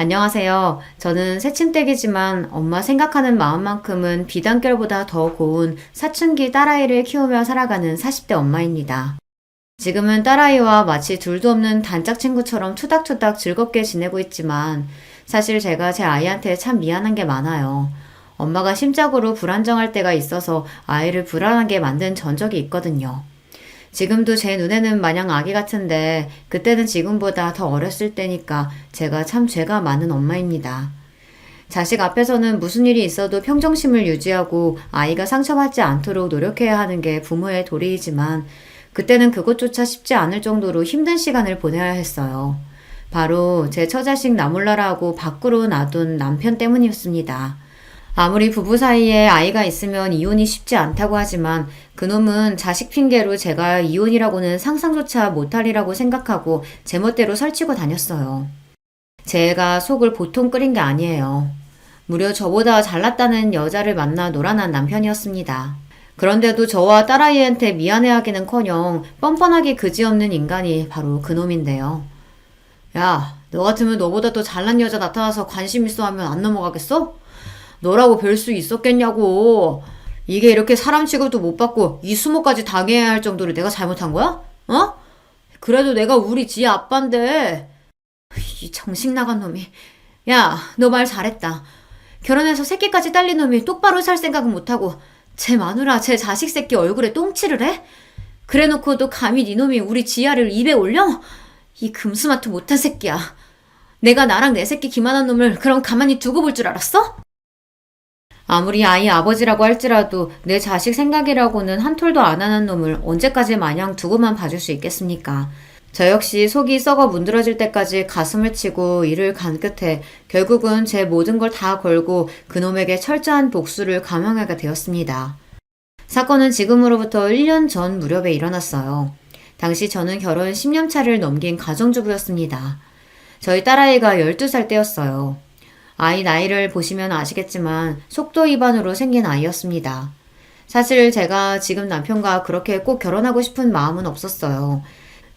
안녕하세요. 저는 새침댁이지만 엄마 생각하는 마음만큼은 비단결보다 더 고운 사춘기 딸아이를 키우며 살아가는 40대 엄마입니다. 지금은 딸아이와 마치 둘도 없는 단짝 친구처럼 투닥투닥 즐겁게 지내고 있지만 사실 제가 제 아이한테 참 미안한 게 많아요. 엄마가 심적으로 불안정할 때가 있어서 아이를 불안하게 만든 전적이 있거든요. 지금도 제 눈에는 마냥 아기 같은데 그때는 지금보다 더 어렸을 때니까 제가 참 죄가 많은 엄마입니다. 자식 앞에서는 무슨 일이 있어도 평정심을 유지하고 아이가 상처받지 않도록 노력해야 하는 게 부모의 도리이지만 그때는 그것조차 쉽지 않을 정도로 힘든 시간을 보내야 했어요. 바로 제 처자식 나몰라라고 밖으로 놔둔 남편 때문이었습니다. 아무리 부부 사이에 아이가 있으면 이혼이 쉽지 않다고 하지만 그놈은 자식 핑계로 제가 이혼이라고는 상상조차 못하리라고 생각하고 제멋대로 설치고 다녔어요. 제가 속을 보통 끓인 게 아니에요. 무려 저보다 잘났다는 여자를 만나 놀아난 남편이었습니다. 그런데도 저와 딸아이한테 미안해하기는커녕 뻔뻔하게 그지없는 인간이 바로 그놈인데요. 야, 너 같으면 너보다 더 잘난 여자 나타나서 관심 있어 하면 안 넘어가겠어? 너라고 별 수 있었겠냐고. 이게 이렇게 사람 취급도 못 받고 이 수모까지 당해야 할 정도로 내가 잘못한 거야? 어? 그래도 내가 우리 지 아빠인데. 이 정신 나간 놈이. 야, 너 말 잘했다. 결혼해서 새끼까지 딸린 놈이 똑바로 살 생각은 못하고 제 마누라, 제 자식 새끼 얼굴에 똥칠을 해? 그래놓고도 감히 네 놈이 우리 지아를 입에 올려? 이 금수마트 못한 새끼야. 내가 나랑 내 새끼 기만한 놈을 그럼 가만히 두고 볼 줄 알았어? 아무리 아이 아버지라고 할지라도 내 자식 생각이라고는 한 톨도 안 하는 놈을 언제까지 마냥 두고만 봐줄 수 있겠습니까? 저 역시 속이 썩어 문드러질 때까지 가슴을 치고 이를 간 끝에 결국은 제 모든 걸 다 걸고 그놈에게 철저한 복수를 감행하게 되었습니다. 사건은 지금으로부터 1년 전 무렵에 일어났어요. 당시 저는 결혼 10년 차를 넘긴 가정주부였습니다. 저희 딸아이가 12살 때였어요. 아이 나이를 보시면 아시겠지만 속도 위반으로 생긴 아이였습니다. 사실 제가 지금 남편과 그렇게 꼭 결혼하고 싶은 마음은 없었어요.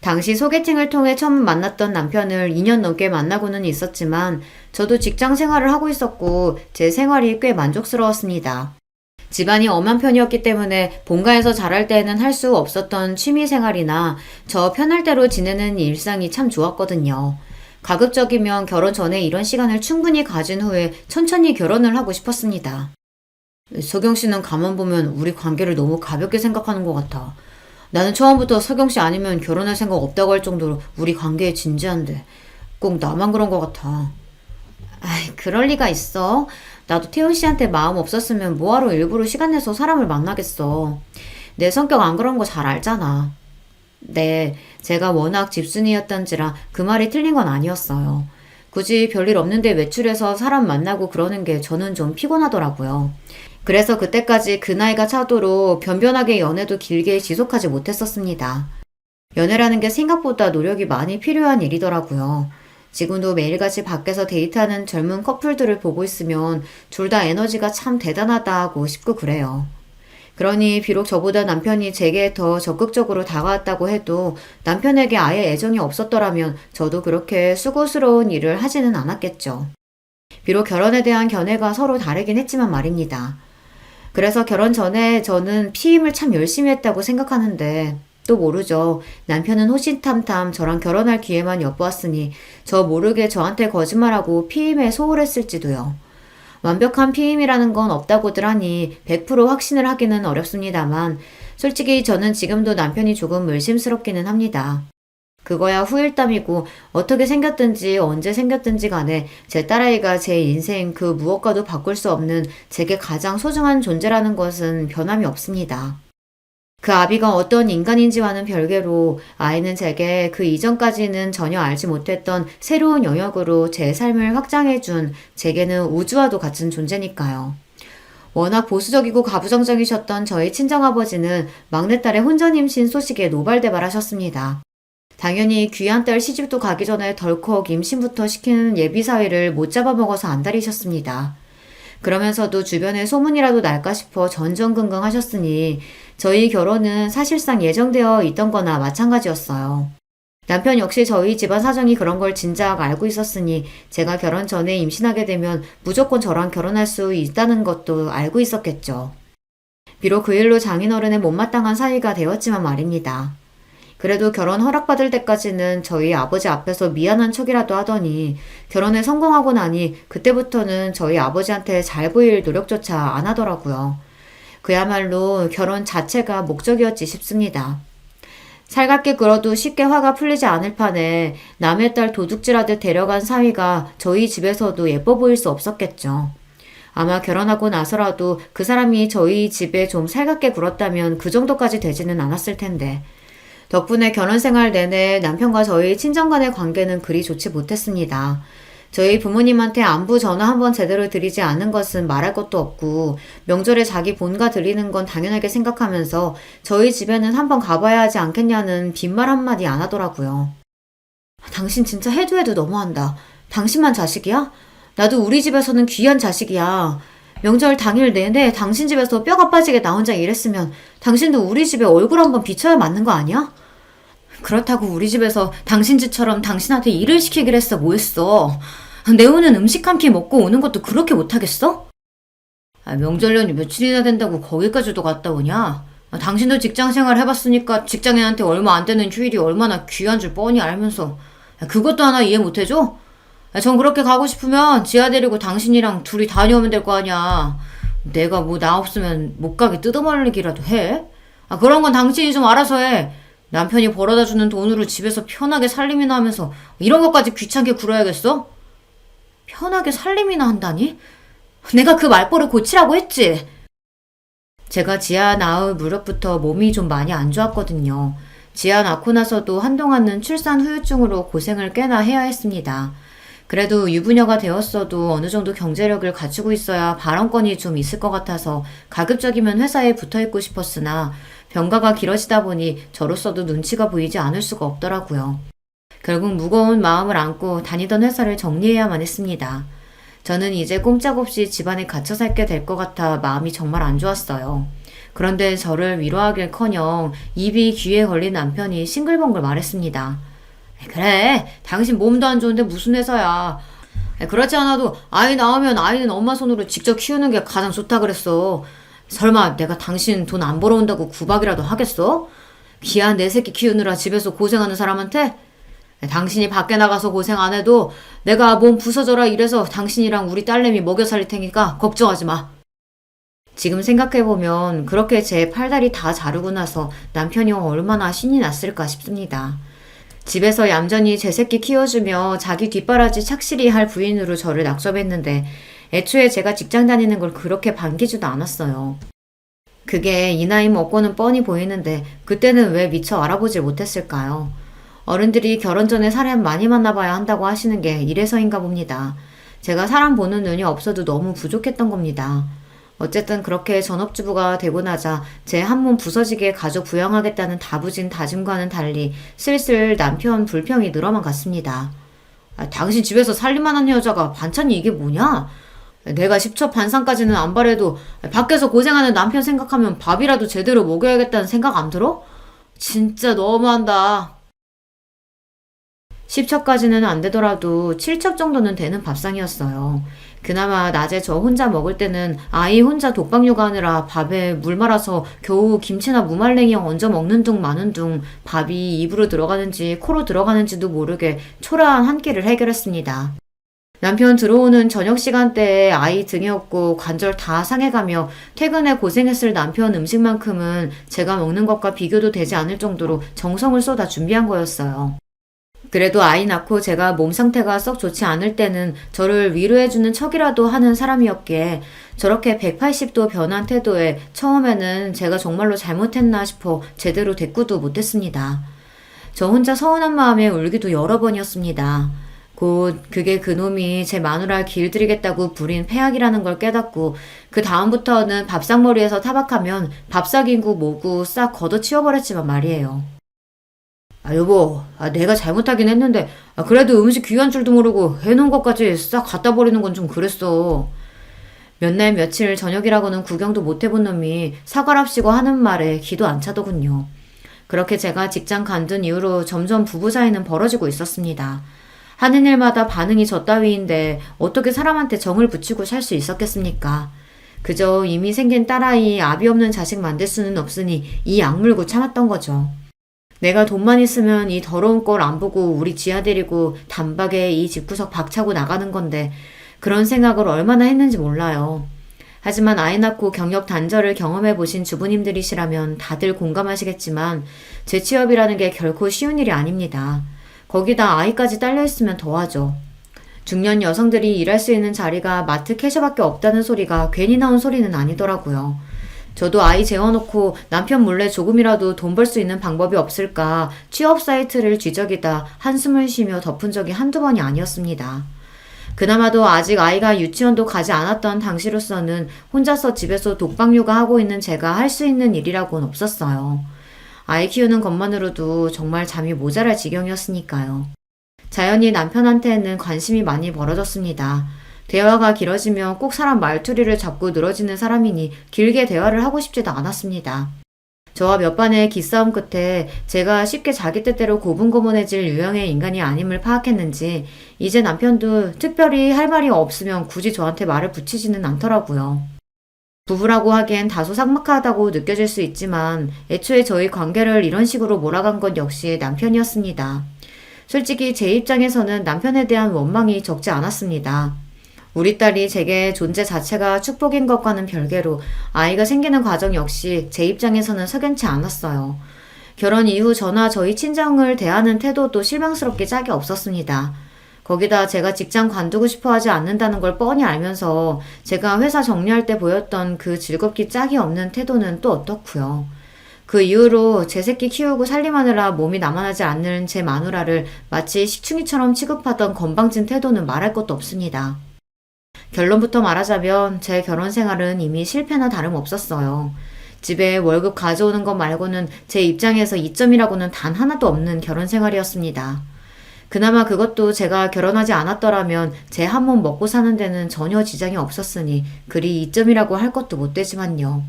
당시 소개팅을 통해 처음 만났던 남편을 2년 넘게 만나고는 있었지만 저도 직장 생활을 하고 있었고 제 생활이 꽤 만족스러웠습니다. 집안이 엄한 편이었기 때문에 본가에서 잘할 때는 할 수 없었던 취미 생활이나 저 편할 대로 지내는 일상이 참 좋았거든요. 가급적이면 결혼 전에 이런 시간을 충분히 가진 후에 천천히 결혼을 하고 싶었습니다. 서경 씨는 가만 보면 우리 관계를 너무 가볍게 생각하는 것 같아. 나는 처음부터 서경 씨 아니면 결혼할 생각 없다고 할 정도로 우리 관계에 진지한데 꼭 나만 그런 것 같아. 아이, 그럴 리가 있어. 나도 태훈 씨한테 마음 없었으면 뭐하러 일부러 시간 내서 사람을 만나겠어. 내 성격 안 그런 거 잘 알잖아. 네, 제가 워낙 집순이였던지라 그 말이 틀린 건 아니었어요. 굳이 별일 없는데 외출해서 사람 만나고 그러는 게 저는 좀 피곤하더라고요. 그래서 그때까지 그 나이가 차도록 변변하게 연애도 길게 지속하지 못했었습니다. 연애라는 게 생각보다 노력이 많이 필요한 일이더라고요. 지금도 매일같이 밖에서 데이트하는 젊은 커플들을 보고 있으면 둘 다 에너지가 참 대단하다 하고 싶고 그래요. 그러니 비록 저보다 남편이 제게 더 적극적으로 다가왔다고 해도 남편에게 아예 애정이 없었더라면 저도 그렇게 수고스러운 일을 하지는 않았겠죠. 비록 결혼에 대한 견해가 서로 다르긴 했지만 말입니다. 그래서 결혼 전에 저는 피임을 참 열심히 했다고 생각하는데 또 모르죠. 남편은 호신탐탐 저랑 결혼할 기회만 엿보았으니 저 모르게 저한테 거짓말하고 피임에 소홀했을지도요. 완벽한 피임이라는 건 없다고들 하니 100% 확신을 하기는 어렵습니다만 솔직히 저는 지금도 남편이 조금 의심스럽기는 합니다. 그거야 후일담이고 어떻게 생겼든지 언제 생겼든지 간에 제 딸아이가 제 인생 그 무엇과도 바꿀 수 없는 제게 가장 소중한 존재라는 것은 변함이 없습니다. 그 아비가 어떤 인간인지와는 별개로 아이는 제게 그 이전까지는 전혀 알지 못했던 새로운 영역으로 제 삶을 확장해준 제게는 우주와도 같은 존재니까요. 워낙 보수적이고 가부장적이셨던 저희 친정아버지는 막내딸의 혼전 임신 소식에 노발대발하셨습니다. 당연히 귀한 딸 시집도 가기 전에 덜컥 임신부터 시키는 예비사위를 못 잡아먹어서 안달이셨습니다. 그러면서도 주변에 소문이라도 날까 싶어 전전긍긍 하셨으니 저희 결혼은 사실상 예정되어 있던 거나 마찬가지였어요. 남편 역시 저희 집안 사정이 그런 걸 진작 알고 있었으니 제가 결혼 전에 임신하게 되면 무조건 저랑 결혼할 수 있다는 것도 알고 있었겠죠. 비록 그 일로 장인어른의 못마땅한 사위가 되었지만 말입니다. 그래도 결혼 허락받을 때까지는 저희 아버지 앞에서 미안한 척이라도 하더니 결혼에 성공하고 나니 그때부터는 저희 아버지한테 잘 보일 노력조차 안 하더라고요. 그야말로 결혼 자체가 목적이었지 싶습니다. 살갑게 굴어도 쉽게 화가 풀리지 않을 판에 남의 딸 도둑질하듯 데려간 사위가 저희 집에서도 예뻐 보일 수 없었겠죠. 아마 결혼하고 나서라도 그 사람이 저희 집에 좀 살갑게 굴었다면 그 정도까지 되지는 않았을 텐데. 덕분에 결혼 생활 내내 남편과 저희 친정 간의 관계는 그리 좋지 못했습니다. 저희 부모님한테 안부 전화 한번 제대로 드리지 않은 것은 말할 것도 없고 명절에 자기 본가 들리는 건 당연하게 생각하면서 저희 집에는 한번 가봐야 하지 않겠냐는 빈말 한마디 안 하더라고요. 당신 진짜 해도 해도 너무한다. 당신만 자식이야? 나도 우리 집에서는 귀한 자식이야. 명절 당일 내내 당신 집에서 뼈가 빠지게 나 혼자 일했으면 당신도 우리 집에 얼굴 한번 비춰야 맞는 거 아니야? 그렇다고 우리 집에서 당신 집처럼 당신한테 일을 시키기로 했어 뭐했어. 내 오는 음식 한 끼 먹고 오는 것도 그렇게 못하겠어? 명절연휴 며칠이나 된다고 거기까지도 갔다 오냐? 당신도 직장생활 해봤으니까 직장인한테 얼마 안 되는 휴일이 얼마나 귀한 줄 뻔히 알면서 그것도 하나 이해 못해줘? 전 그렇게 가고 싶으면 지아 데리고 당신이랑 둘이 다녀오면 될 거 아니야. 내가 뭐 나 없으면 못 가게 뜯어말리기라도 해? 그런 건 당신이 좀 알아서 해. 남편이 벌어다 주는 돈으로 집에서 편하게 살림이나 하면서 이런 것까지 귀찮게 굴어야겠어? 편하게 살림이나 한다니? 내가 그 말버릇 고치라고 했지? 제가 지아 낳을 무렵부터 몸이 좀 많이 안 좋았거든요. 지아 낳고 나서도 한동안은 출산 후유증으로 고생을 꽤나 해야 했습니다. 그래도 유부녀가 되었어도 어느 정도 경제력을 갖추고 있어야 발언권이 좀 있을 것 같아서 가급적이면 회사에 붙어있고 싶었으나 병가가 길어지다 보니 저로서도 눈치가 보이지 않을 수가 없더라고요. 결국 무거운 마음을 안고 다니던 회사를 정리해야만 했습니다. 저는 이제 꼼짝없이 집안에 갇혀 살게 될 것 같아 마음이 정말 안 좋았어요. 그런데 저를 위로하길커녕 입이 귀에 걸린 남편이 싱글벙글 말했습니다. 그래, 당신 몸도 안 좋은데 무슨 회사야. 그렇지 않아도 아이 낳으면 아이는 엄마 손으로 직접 키우는 게 가장 좋다 그랬어. 설마 내가 당신 돈 안 벌어온다고 구박이라도 하겠어? 귀한 내 새끼 키우느라 집에서 고생하는 사람한테? 당신이 밖에 나가서 고생 안 해도 내가 몸 부서져라 이래서 당신이랑 우리 딸내미 먹여 살릴 테니까 걱정하지 마. 지금 생각해보면 그렇게 제 팔다리 다 자르고 나서 남편이 얼마나 신이 났을까 싶습니다. 집에서 얌전히 제 새끼 키워주며 자기 뒷바라지 착실히 할 부인으로 저를 낙점했는데 애초에 제가 직장 다니는 걸 그렇게 반기지도 않았어요. 그게 이 나이 먹고는 뻔히 보이는데 그때는 왜 미처 알아보질 못했을까요? 어른들이 결혼 전에 사람 많이 만나봐야 한다고 하시는 게 이래서인가 봅니다. 제가 사람 보는 눈이 없어도 너무 부족했던 겁니다. 어쨌든 그렇게 전업주부가 되고 나자 제 한몸 부서지게 가족 부양하겠다는 다부진 다짐과는 달리 슬슬 남편 불평이 늘어만 갔습니다. 당신 집에서 살림만 하는 여자가 반찬이 이게 뭐냐? 내가 10첩 반상까지는 안 바래도 밖에서 고생하는 남편 생각하면 밥이라도 제대로 먹여야겠다는 생각 안 들어? 진짜 너무한다. 10첩까지는 안 되더라도 7첩 정도는 되는 밥상이었어요. 그나마 낮에 저 혼자 먹을 때는 아이 혼자 독박 육아하느라 밥에 물 말아서 겨우 김치나 무말랭이 얹어 먹는 둥 마는 둥 밥이 입으로 들어가는지 코로 들어가는지도 모르게 초라한 한 끼를 해결했습니다. 남편 들어오는 저녁 시간대에 아이 등에 업고 관절 다 상해가며 퇴근에 고생했을 남편 음식만큼은 제가 먹는 것과 비교도 되지 않을 정도로 정성을 쏟아 준비한 거였어요. 그래도 아이 낳고 제가 몸 상태가 썩 좋지 않을 때는 저를 위로해주는 척이라도 하는 사람이었기에 저렇게 180도 변한 태도에 처음에는 제가 정말로 잘못했나 싶어 제대로 대꾸도 못했습니다. 저 혼자 서운한 마음에 울기도 여러 번이었습니다. 곧 그게 그놈이 제 마누라를 길들이겠다고 부린 패악이라는 걸 깨닫고 그 다음부터는 밥상머리에서 타박하면 밥삭이고 뭐고 싹 걷어치워버렸지만 말이에요. 여보, 내가 잘못하긴 했는데 그래도 음식 귀한 줄도 모르고 해놓은 것까지 싹 갖다 버리는 건 좀 그랬어. 몇 날 며칠 저녁이라고는 구경도 못 해본 놈이 사과랍시고 하는 말에 기도 안 차더군요. 그렇게 제가 직장 간둔 이후로 점점 부부 사이는 벌어지고 있었습니다. 하는 일마다 반응이 저 따위인데 어떻게 사람한테 정을 붙이고 살 수 있었겠습니까? 그저 이미 생긴 딸아이 아비 없는 자식 만들 수는 없으니 이 악물고 참았던 거죠. 내가 돈만 있으면 이 더러운 꼴 안 보고 우리 지아 데리고 단박에 이 집구석 박차고 나가는 건데 그런 생각을 얼마나 했는지 몰라요. 하지만 아이 낳고 경력 단절을 경험해 보신 주부님들이시라면 다들 공감하시겠지만 재취업이라는 게 결코 쉬운 일이 아닙니다. 거기다 아이까지 딸려있으면 더하죠. 중년 여성들이 일할 수 있는 자리가 마트 캐셔밖에 없다는 소리가 괜히 나온 소리는 아니더라고요. 저도 아이 재워놓고 남편 몰래 조금이라도 돈 벌 수 있는 방법이 없을까 취업 사이트를 뒤적이다 한숨을 쉬며 덮은 적이 한두 번이 아니었습니다. 그나마도 아직 아이가 유치원도 가지 않았던 당시로서는 혼자서 집에서 독박 육아하고 있는 제가 할 수 있는 일이라고는 없었어요. 아이 키우는 것만으로도 정말 잠이 모자랄 지경이었으니까요. 자연히 남편한테는 관심이 많이 벌어졌습니다. 대화가 길어지면 꼭 사람 말투리를 잡고 늘어지는 사람이니 길게 대화를 하고 싶지도 않았습니다. 저와 몇 번의 기싸움 끝에 제가 쉽게 자기 뜻대로 고분고분해질 유형의 인간이 아님을 파악했는지 이제 남편도 특별히 할 말이 없으면 굳이 저한테 말을 붙이지는 않더라고요. 부부라고 하기엔 다소 삭막하다고 느껴질 수 있지만 애초에 저희 관계를 이런 식으로 몰아간 것 역시 남편이었습니다. 솔직히 제 입장에서는 남편에 대한 원망이 적지 않았습니다. 우리 딸이 제게 존재 자체가 축복인 것과는 별개로 아이가 생기는 과정 역시 제 입장에서는 석연치 않았어요. 결혼 이후 저나 저희 친정을 대하는 태도도 실망스럽게 짝이 없었습니다. 거기다 제가 직장 관두고 싶어 하지 않는다는 걸 뻔히 알면서 제가 회사 정리할 때 보였던 그 즐겁기 짝이 없는 태도는 또 어떻고요. 그 이후로 제 새끼 키우고 살림하느라 몸이 남아나지 않는 제 마누라를 마치 식충이처럼 취급하던 건방진 태도는 말할 것도 없습니다. 결론부터 말하자면 제 결혼 생활은 이미 실패나 다름없었어요. 집에 월급 가져오는 것 말고는 제 입장에서 이점이라고는 단 하나도 없는 결혼 생활이었습니다. 그나마 그것도 제가 결혼하지 않았더라면 제 한 몸 먹고 사는 데는 전혀 지장이 없었으니 그리 이점이라고 할 것도 못 되지만요.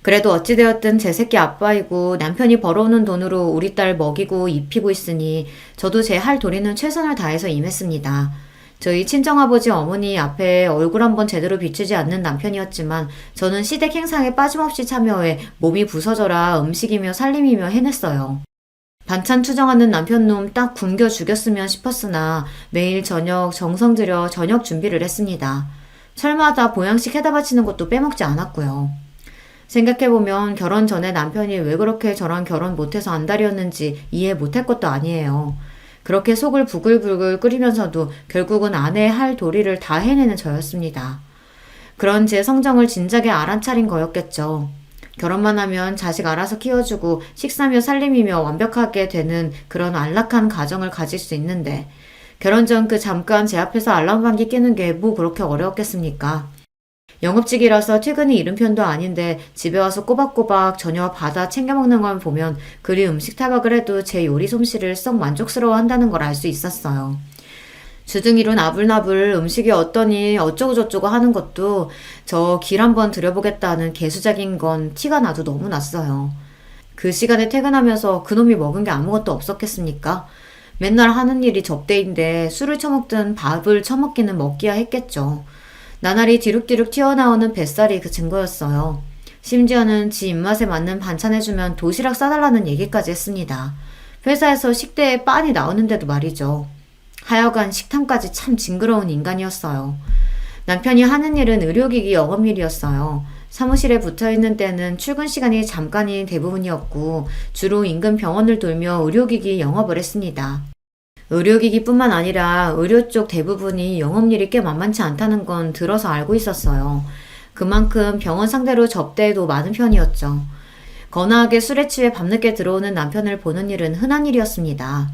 그래도 어찌되었든 제 새끼 아빠이고 남편이 벌어오는 돈으로 우리 딸 먹이고 입히고 있으니 저도 제 할 도리는 최선을 다해서 임했습니다. 저희 친정아버지 어머니 앞에 얼굴 한번 제대로 비추지 않는 남편이었지만 저는 시댁 행사에 빠짐없이 참여해 몸이 부서져라 음식이며 살림이며 해냈어요. 반찬 투정하는 남편놈 딱 굶겨 죽였으면 싶었으나 매일 저녁 정성 들여 저녁 준비를 했습니다. 철마다 보양식 해다 바치는 것도 빼먹지 않았고요. 생각해보면 결혼 전에 남편이 왜 그렇게 저랑 결혼 못해서 안달이었는지 이해 못할 것도 아니에요. 그렇게 속을 부글부글 끓이면서도 결국은 아내의 할 도리를 다 해내는 저였습니다. 그런 제 성정을 진작에 알아차린 거였겠죠. 결혼만 하면 자식 알아서 키워주고 식사며 살림이며 완벽하게 되는 그런 안락한 가정을 가질 수 있는데 결혼 전 그 잠깐 제 앞에서 알람방귀 끼는 게 뭐 그렇게 어려웠겠습니까? 영업직이라서 퇴근이 이른 편도 아닌데 집에 와서 꼬박꼬박 저녁 받아 챙겨 먹는 걸 보면 그리 음식 타박을 해도 제 요리 솜씨를 썩 만족스러워 한다는 걸 알 수 있었어요. 주둥이로 나불나불 음식이 어떠니 어쩌고저쩌고 하는 것도 저 길 한번 들여보겠다는 개수작인 건 티가 나도 너무 났어요. 그 시간에 퇴근하면서 그놈이 먹은 게 아무것도 없었겠습니까? 맨날 하는 일이 접대인데 술을 처먹든 밥을 처먹기는 먹기야 했겠죠. 나날이 뒤룩뒤룩 튀어나오는 뱃살이 그 증거였어요. 심지어는 지 입맛에 맞는 반찬 해주면 도시락 싸달라는 얘기까지 했습니다. 회사에서 식대에 빤히 나오는데도 말이죠. 하여간 식탐까지 참 징그러운 인간이었어요. 남편이 하는 일은 의료기기 영업일이었어요. 사무실에 붙어있는 때는 출근 시간이 잠깐이 대부분이었고 주로 인근 병원을 돌며 의료기기 영업을 했습니다. 의료기기뿐만 아니라 의료 쪽 대부분이 영업일이 꽤 만만치 않다는 건 들어서 알고 있었어요. 그만큼 병원 상대로 접대도 많은 편이었죠. 거나하게 술에 취해 밤늦게 들어오는 남편을 보는 일은 흔한 일이었습니다.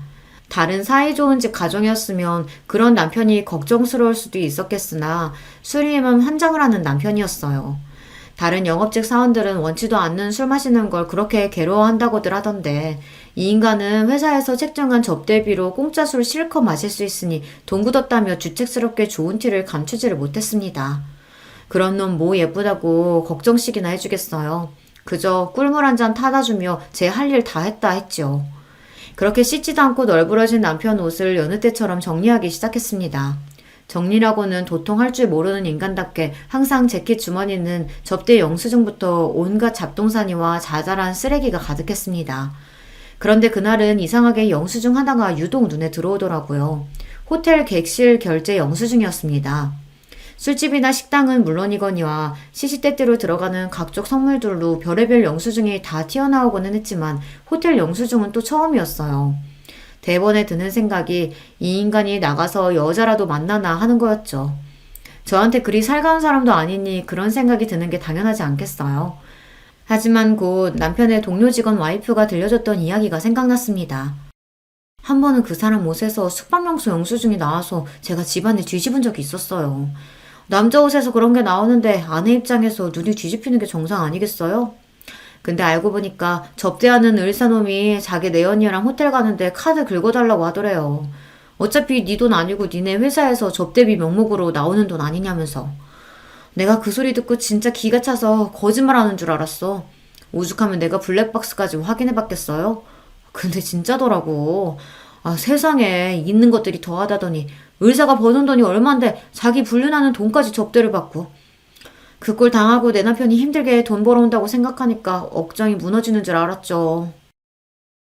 다른 사이 좋은 집 가정이었으면 그런 남편이 걱정스러울 수도 있었겠으나 술이면 환장을 하는 남편이었어요. 다른 영업직 사원들은 원치도 않는 술 마시는 걸 그렇게 괴로워한다고들 하던데 이 인간은 회사에서 책정한 접대비로 공짜 술 실컷 마실 수 있으니 돈 굳었다며 주책스럽게 좋은 티를 감추지를 못했습니다. 그런 놈 뭐 예쁘다고 걱정씩이나 해주겠어요. 그저 꿀물 한 잔 타다 주며 제 할 일 다 했다 했죠. 그렇게 씻지도 않고 널브러진 남편 옷을 여느 때처럼 정리하기 시작했습니다. 정리라고는 도통 할 줄 모르는 인간답게 항상 재킷 주머니는 접대 영수증부터 온갖 잡동사니와 자잘한 쓰레기가 가득했습니다. 그런데 그날은 이상하게 영수증 하나가 유독 눈에 들어오더라고요. 호텔 객실 결제 영수증이었습니다. 술집이나 식당은 물론이거니와 시시때때로 들어가는 각종 선물들로 별의별 영수증이 다 튀어나오고는 했지만 호텔 영수증은 또 처음이었어요. 대번에 드는 생각이 이 인간이 나가서 여자라도 만나나 하는 거였죠. 저한테 그리 살가운 사람도 아니니 그런 생각이 드는 게 당연하지 않겠어요. 하지만 곧 남편의 동료 직원 와이프가 들려줬던 이야기가 생각났습니다. 한 번은 그 사람 옷에서 숙박명소 영수증이 나와서 제가 집안에 뒤집은 적이 있었어요. 남자 옷에서 그런 게 나오는데 아내 입장에서 눈이 뒤집히는 게 정상 아니겠어요? 근데 알고 보니까 접대하는 의사놈이 자기 내연녀랑 호텔 가는데 카드 긁어달라고 하더래요. 어차피 네 돈 아니고 니네 회사에서 접대비 명목으로 나오는 돈 아니냐면서. 내가 그 소리 듣고 진짜 기가 차서 거짓말하는 줄 알았어. 오죽하면 내가 블랙박스까지 확인해봤겠어요? 근데 진짜더라고. 아, 세상에 있는 것들이 더하다더니 의사가 버는 돈이 얼만데 자기 불륜하는 돈까지 접대를 받고. 그 꼴 당하고 내 남편이 힘들게 돈 벌어온다고 생각하니까 억장이 무너지는 줄 알았죠.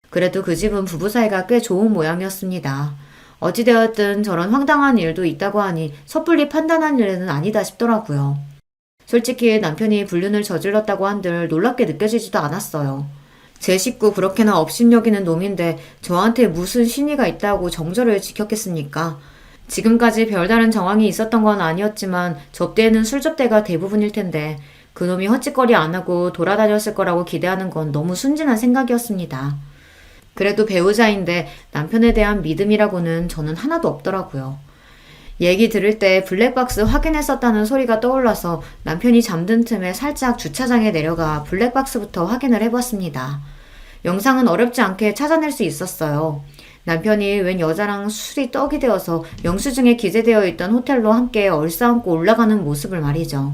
그래도 그 집은 부부 사이가 꽤 좋은 모양이었습니다. 어찌되었든 저런 황당한 일도 있다고 하니 섣불리 판단한 일은 아니다 싶더라고요. 솔직히 남편이 불륜을 저질렀다고 한들 놀랍게 느껴지지도 않았어요. 제 식구 그렇게나 업신여기는 놈인데 저한테 무슨 신의가 있다고 정절을 지켰겠습니까? 지금까지 별다른 정황이 있었던 건 아니었지만 접대에는 술접대가 대부분일 텐데 그놈이 헛짓거리 안 하고 돌아다녔을 거라고 기대하는 건 너무 순진한 생각이었습니다. 그래도 배우자인데 남편에 대한 믿음이라고는 저는 하나도 없더라고요. 얘기 들을 때 블랙박스 확인했었다는 소리가 떠올라서 남편이 잠든 틈에 살짝 주차장에 내려가 블랙박스부터 확인을 해봤습니다. 영상은 어렵지 않게 찾아낼 수 있었어요. 남편이 웬 여자랑 술이 떡이 되어서 영수증에 기재되어 있던 호텔로 함께 얼싸안고 올라가는 모습을 말이죠.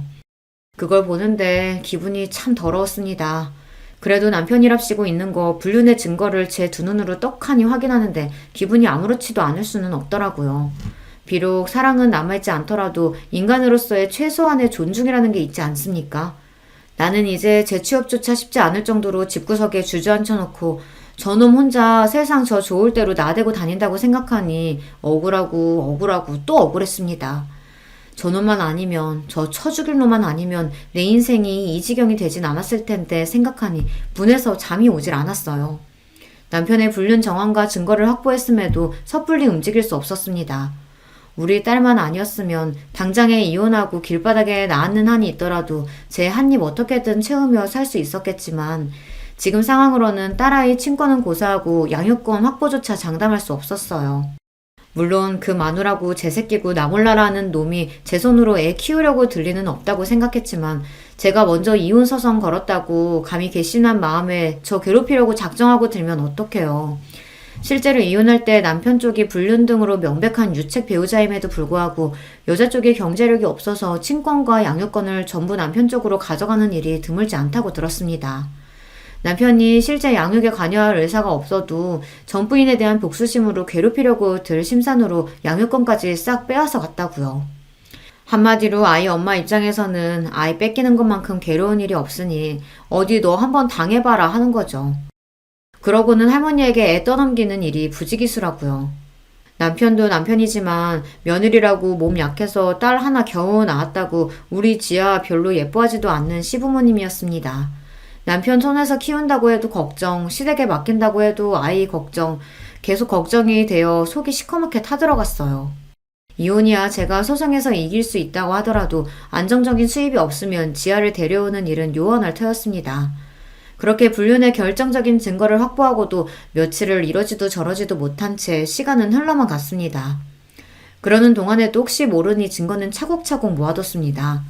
그걸 보는데 기분이 참 더러웠습니다. 그래도 남편이랍시고 있는 거 불륜의 증거를 제 두 눈으로 떡하니 확인하는데 기분이 아무렇지도 않을 수는 없더라고요. 비록 사랑은 남아있지 않더라도 인간으로서의 최소한의 존중이라는 게 있지 않습니까? 나는 이제 재취업조차 쉽지 않을 정도로 집구석에 주저앉혀놓고 저놈 혼자 세상 저 좋을 대로 나대고 다닌다고 생각하니 억울하고 또 억울했습니다. 저놈만 아니면, 저 쳐죽일 놈만 아니면 내 인생이 이 지경이 되진 않았을 텐데 생각하니 분해서 잠이 오질 않았어요. 남편의 불륜 정황과 증거를 확보했음에도 섣불리 움직일 수 없었습니다. 우리 딸만 아니었으면 당장에 이혼하고 길바닥에 나앉는 한이 있더라도 제 한 입 어떻게든 채우며 살 수 있었겠지만 지금 상황으로는 딸아이 친권은 고사하고 양육권 확보조차 장담할 수 없었어요. 물론 그 마누라고 제 새끼고 나 몰라라 하는 놈이 제 손으로 애 키우려고 들 리는 없다고 생각했지만 제가 먼저 이혼 서성 걸었다고 감히 괘씸한 마음에 저 괴롭히려고 작정하고 들면 어떡해요. 실제로 이혼할 때 남편 쪽이 불륜 등으로 명백한 유책 배우자임에도 불구하고 여자 쪽이 경제력이 없어서 친권과 양육권을 전부 남편 쪽으로 가져가는 일이 드물지 않다고 들었습니다. 남편이 실제 양육에 관여할 의사가 없어도 전 부인에 대한 복수심으로 괴롭히려고 들 심산으로 양육권까지 싹 빼앗아 갔다고요. 한마디로 아이 엄마 입장에서는 아이 뺏기는 것만큼 괴로운 일이 없으니 어디 너 한번 당해봐라 하는 거죠. 그러고는 할머니에게 애 떠넘기는 일이 부지기수라고요. 남편도 남편이지만 며느리라고 몸 약해서 딸 하나 겨우 낳았다고 우리 지아 별로 예뻐하지도 않는 시부모님이었습니다. 남편 손에서 키운다고 해도 걱정, 시댁에 맡긴다고 해도 아이 걱정, 계속 걱정이 되어 속이 시커멓게 타들어갔어요. 이혼이야 제가 소송에서 이길 수 있다고 하더라도 안정적인 수입이 없으면 지아를 데려오는 일은 요원할 터였습니다. 그렇게 불륜의 결정적인 증거를 확보하고도 며칠을 이러지도 저러지도 못한 채 시간은 흘러만 갔습니다. 그러는 동안에도 혹시 모르니 증거는 차곡차곡 모아뒀습니다.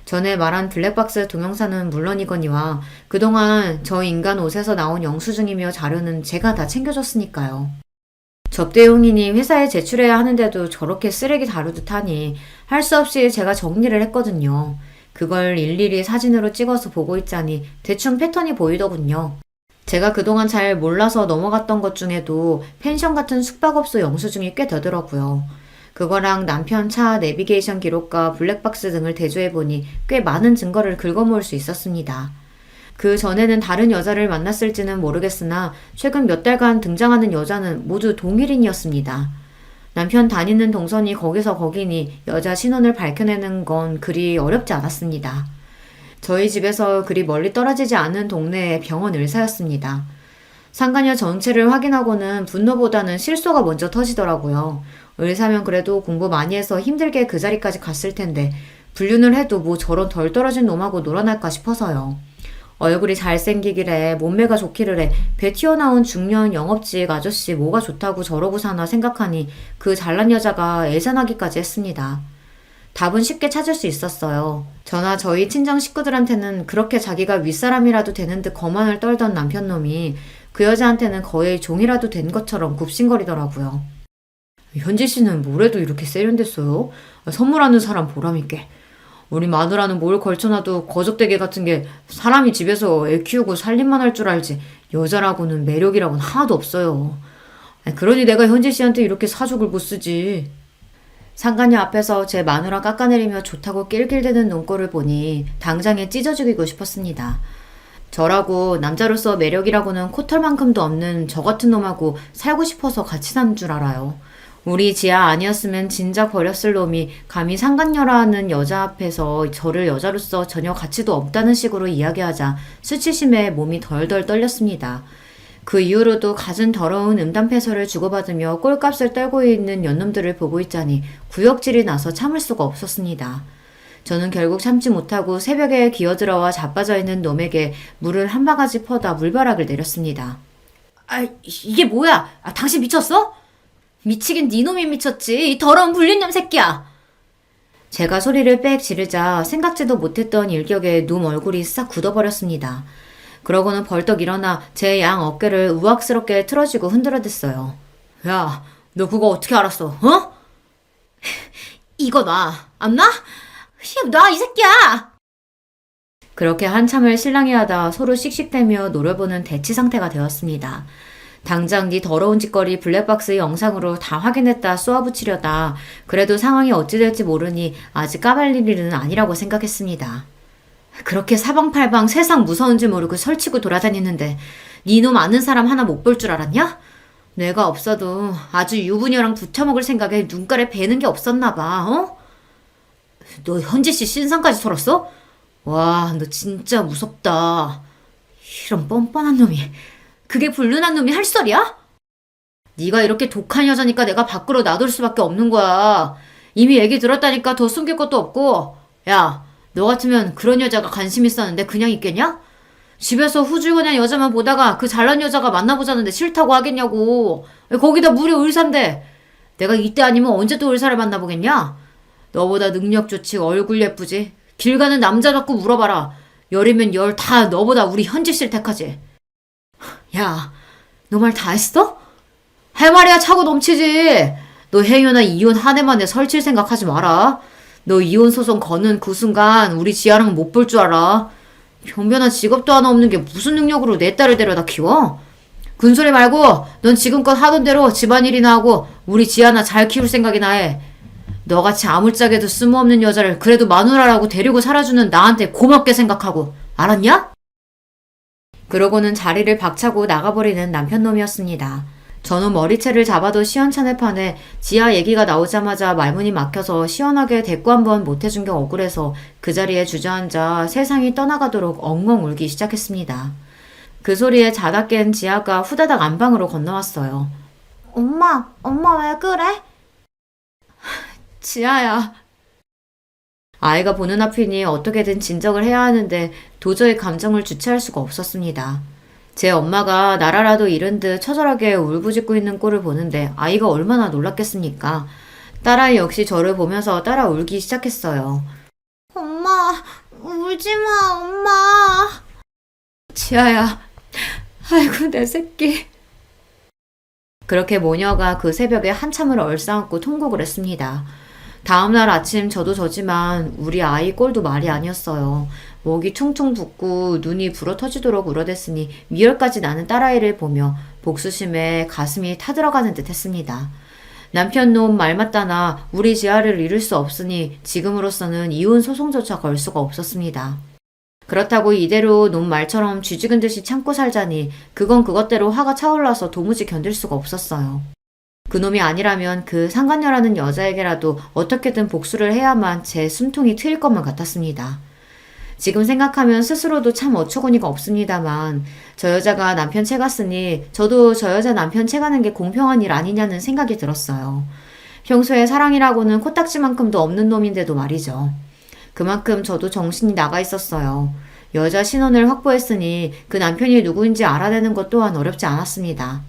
전에 말한 블랙박스 동영상은 물론이거니와 그동안 저 인간 옷에서 나온 영수증이며 자료는 제가 다 챙겨줬으니까요. 접대용이니 회사에 제출해야 하는데도 저렇게 쓰레기 다루듯 하니 할 수 없이 제가 정리를 했거든요. 그걸 일일이 사진으로 찍어서 보고 있자니 대충 패턴이 보이더군요. 제가 그동안 잘 몰라서 넘어갔던 것 중에도 펜션 같은 숙박업소 영수증이 꽤 되더라고요. 그거랑 남편 차 내비게이션 기록과 블랙박스 등을 대조해보니 꽤 많은 증거를 긁어모을 수 있었습니다. 그 전에는 다른 여자를 만났을지는 모르겠으나 최근 몇 달간 등장하는 여자는 모두 동일인이었습니다. 남편 다니는 동선이 거기서 거기니 여자 신원을 밝혀내는 건 그리 어렵지 않았습니다. 저희 집에서 그리 멀리 떨어지지 않은 동네의 병원 의사였습니다. 상간녀 정체를 확인하고는 분노보다는 실소가 먼저 터지더라고요. 의사면 그래도 공부 많이 해서 힘들게 그 자리까지 갔을 텐데 불륜을 해도 뭐 저런 덜 떨어진 놈하고 놀아날까 싶어서요. 얼굴이 잘생기기래 몸매가 좋기를 해 배 튀어나온 중년 영업직 아저씨 뭐가 좋다고 저러고 사나 생각하니 그 잘난 여자가 애잔하기까지 했습니다. 답은 쉽게 찾을 수 있었어요. 저나 저희 친정 식구들한테는 그렇게 자기가 윗사람이라도 되는 듯 거만을 떨던 남편놈이 그 여자한테는 거의 종이라도 된 것처럼 굽신거리더라고요. 현지 씨는 뭐래도 이렇게 세련됐어요? 선물하는 사람 보람있게. 우리 마누라는 뭘 걸쳐놔도 거적대게 같은 게 사람이 집에서 애 키우고 살림만 할 줄 알지 여자라고는 매력이라고는 하나도 없어요. 그러니 내가 현지 씨한테 이렇게 사족을 못 쓰지. 상간녀 앞에서 제 마누라 깎아내리며 좋다고 낄낄대는 눈꼴을 보니 당장에 찢어 죽이고 싶었습니다. 저라고 남자로서 매력이라고는 코털만큼도 없는 저 같은 놈하고 살고 싶어서 같이 사는 줄 알아요. 우리 지아 아니었으면 진작 버렸을 놈이 감히 상간녀라는 여자 앞에서 저를 여자로서 전혀 가치도 없다는 식으로 이야기하자 수치심에 몸이 덜덜 떨렸습니다. 그 이후로도 갖은 더러운 음담패설을 주고받으며 꼴값을 떨고 있는 연놈들을 보고 있자니 구역질이 나서 참을 수가 없었습니다. 저는 결국 참지 못하고 새벽에 기어들어와 자빠져 있는 놈에게 물을 한 바가지 퍼다 물벼락을 내렸습니다. 이게 뭐야? 당신 미쳤어? 미치긴 네 놈이 미쳤지. 이 더러운 불륜놈 새끼야. 제가 소리를 빽 지르자 생각지도 못했던 일격에 놈 얼굴이 싹 굳어버렸습니다. 그러고는 벌떡 일어나 제 양 어깨를 우악스럽게 틀어지고 흔들어댔어요. 야, 너 그거 어떻게 알았어? 어? 이거 놔. 안 놔? 놔, 이 새끼야! 그렇게 한참을 실랑이 하다 서로 씩씩대며 노려보는 대치 상태가 되었습니다. 당장 네 더러운 짓거리 블랙박스 영상으로 다 확인했다 쏘아붙이려다 그래도 상황이 어찌 될지 모르니 아직 까발릴 일은 아니라고 생각했습니다. 그렇게 사방팔방 세상 무서운지 모르고 설치고 돌아다니는데 네 놈 아는 사람 하나 못 볼 줄 알았냐? 내가 없어도 아주 유부녀랑 붙여먹을 생각에 눈가에 베는 게 없었나 봐. 어? 너 현지씨 신상까지 털었어? 와, 너 진짜 무섭다. 이런 뻔뻔한 놈이. 그게 불륜한 놈이 할 소리야? 네가 이렇게 독한 여자니까 내가 밖으로 놔둘 수밖에 없는 거야. 이미 얘기 들었다니까 더 숨길 것도 없고. 야, 너 같으면 그런 여자가 관심 있었는데 그냥 있겠냐? 집에서 후줄근한 여자만 보다가 그 잘난 여자가 만나보자는데 싫다고 하겠냐고. 거기다 무려 의사인데. 내가 이때 아니면 언제 또 의사를 만나보겠냐? 너보다 능력 좋지 얼굴 예쁘지. 길 가는 남자 갖고 물어봐라. 열이면 열 다 너보다 우리 현지씨를 택하지. 야, 너 말 다 했어? 할 말이야 차고 넘치지. 너 행여나 이혼 한 해만 내 설칠 생각하지 마라. 너 이혼 소송 거는 그 순간 우리 지아랑 못 볼 줄 알아. 변변한 직업도 하나 없는 게 무슨 능력으로 내 딸을 데려다 키워? 군소리 말고 넌 지금껏 하던 대로 집안일이나 하고 우리 지아나 잘 키울 생각이나 해. 너같이 아물짝에도 쓸모없는 여자를 그래도 마누라라고 데리고 살아주는 나한테 고맙게 생각하고. 알았냐? 그러고는 자리를 박차고 나가버리는 남편놈이었습니다. 저는 머리채를 잡아도 시원찮을 판에 지아 얘기가 나오자마자 말문이 막혀서 시원하게 대꾸 한번 못해준 게 억울해서 그 자리에 주저앉아 세상이 떠나가도록 엉엉 울기 시작했습니다. 그 소리에 자다 깬 지아가 후다닥 안방으로 건너왔어요. 엄마 왜 그래? 지아야. 아이가 보는 앞이니 어떻게든 진정을 해야 하는데 도저히 감정을 주체할 수가 없었습니다. 제 엄마가 나라라도 잃은 듯 처절하게 울부짖고 있는 꼴을 보는데 아이가 얼마나 놀랐겠습니까? 딸아이 역시 저를 보면서 따라 울기 시작했어요. 엄마, 울지마, 엄마. 지아야, 아이고 내 새끼. 그렇게 모녀가 그 새벽에 한참을 얼싸안고 통곡을 했습니다. 다음날 아침 저도 저지만 우리 아이 꼴도 말이 아니었어요. 목이 퉁퉁 붓고 눈이 불어 터지도록 울어댔으니 미열까지 나는 딸아이를 보며 복수심에 가슴이 타들어가는 듯 했습니다. 남편 놈 말 맞다나 우리 지아를 잃을 수 없으니 지금으로서는 이혼 소송조차 걸 수가 없었습니다. 그렇다고 이대로 놈 말처럼 쥐죽은 듯이 참고 살자니 그건 그것대로 화가 차올라서 도무지 견딜 수가 없었어요. 그놈이 아니라면 그 상간녀라는 여자에게라도 어떻게든 복수를 해야만 제 숨통이 트일 것만 같았습니다. 지금 생각하면 스스로도 참 어처구니가 없습니다만 저 여자가 남편 채갔으니 저도 저 여자 남편 채가는 게 공평한 일 아니냐는 생각이 들었어요. 평소에 사랑이라고는 코딱지만큼도 없는 놈인데도 말이죠. 그만큼 저도 정신이 나가 있었어요. 여자 신원을 확보했으니 그 남편이 누구인지 알아내는 것 또한 어렵지 않았습니다.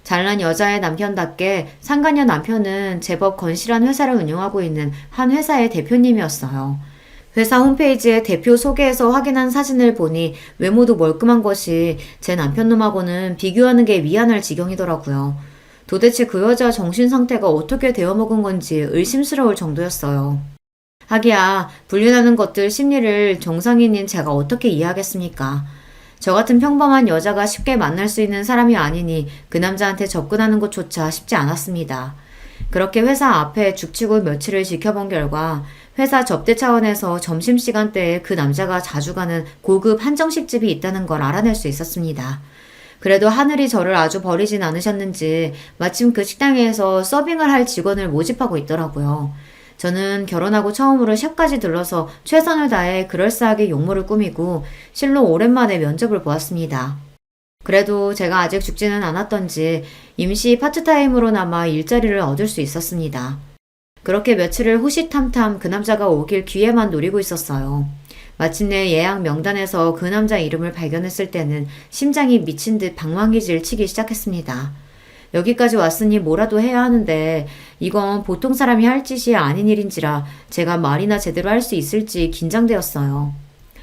잘난 여자의 남편답게 상간녀 남편은 제법 건실한 회사를 운영하고 있는 한 회사의 대표님이었어요. 회사 홈페이지에 대표 소개에서 확인한 사진을 보니 외모도 멀끔한 것이 제 남편놈하고는 비교하는 게 미안할 지경이더라고요. 도대체 그 여자 정신 상태가 어떻게 되어먹은 건지 의심스러울 정도였어요. 하기야 불륜하는 것들 심리를 정상인인 제가 어떻게 이해하겠습니까? 저 같은 평범한 여자가 쉽게 만날 수 있는 사람이 아니니 그 남자한테 접근하는 것조차 쉽지 않았습니다. 그렇게 회사 앞에 죽치고 며칠을 지켜본 결과 회사 접대 차원에서 점심시간대에 그 남자가 자주 가는 고급 한정식집이 있다는 걸 알아낼 수 있었습니다. 그래도 하늘이 저를 아주 버리진 않으셨는지 마침 그 식당에서 서빙을 할 직원을 모집하고 있더라고요. 저는 결혼하고 처음으로 샵까지 들러서 최선을 다해 그럴싸하게 용모를 꾸미고 실로 오랜만에 면접을 보았습니다. 그래도 제가 아직 죽지는 않았던지 임시 파트타임으로나마 일자리를 얻을 수 있었습니다. 그렇게 며칠을 호시탐탐 그 남자가 오길 기회만 노리고 있었어요. 마침내 예약 명단에서 그 남자 이름을 발견했을 때는 심장이 미친 듯 방망이질 치기 시작했습니다. 여기까지 왔으니 뭐라도 해야 하는데 이건 보통 사람이 할 짓이 아닌 일인지라 제가 말이나 제대로 할 수 있을지 긴장되었어요.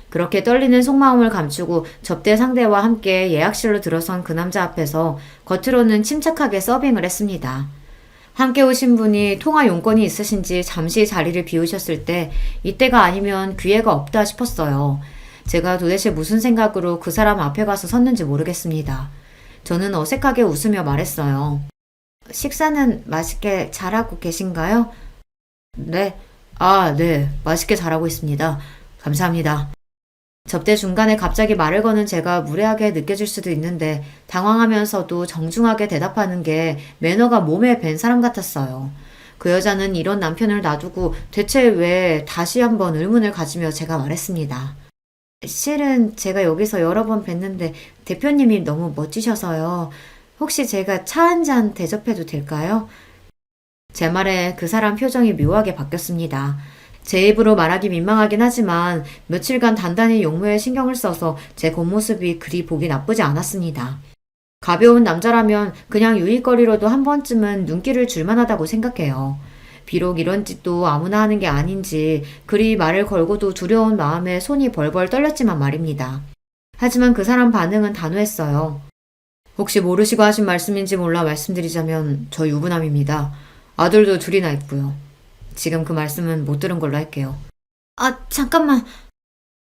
그렇게 떨리는 속마음을 감추고 접대 상대와 함께 예약실로 들어선 그 남자 앞에서 겉으로는 침착하게 서빙을 했습니다. 함께 오신 분이 통화 용건이 있으신지 잠시 자리를 비우셨을 때 이때가 아니면 기회가 없다 싶었어요. 제가 도대체 무슨 생각으로 그 사람 앞에 가서 섰는지 모르겠습니다. 저는 어색하게 웃으며 말했어요. 식사는 맛있게 잘하고 계신가요? 네. 네. 맛있게 잘하고 있습니다. 감사합니다. 접대 중간에 갑자기 말을 거는 제가 무례하게 느껴질 수도 있는데 당황하면서도 정중하게 대답하는 게 매너가 몸에 밴 사람 같았어요. 그 여자는 이런 남편을 놔두고 대체 왜 다시 한번 의문을 가지며 제가 말했습니다. 실은 제가 여기서 여러 번 뵀는데 대표님이 너무 멋지셔서요. 혹시 제가 차 한 잔 대접해도 될까요? 제 말에 그 사람 표정이 묘하게 바뀌었습니다. 제 입으로 말하기 민망하긴 하지만 며칠간 단단히 용모에 신경을 써서 제 겉모습이 그리 보기 나쁘지 않았습니다. 가벼운 남자라면 그냥 유일거리로도 한 번쯤은 눈길을 줄만하다고 생각해요. 비록 이런 짓도 아무나 하는 게 아닌지 그리 말을 걸고도 두려운 마음에 손이 벌벌 떨렸지만 말입니다. 하지만 그 사람 반응은 단호했어요. 혹시 모르시고 하신 말씀인지 몰라 말씀드리자면 저 유부남입니다. 아들도 둘이나 있고요. 지금 그 말씀은 못 들은 걸로 할게요. 잠깐만.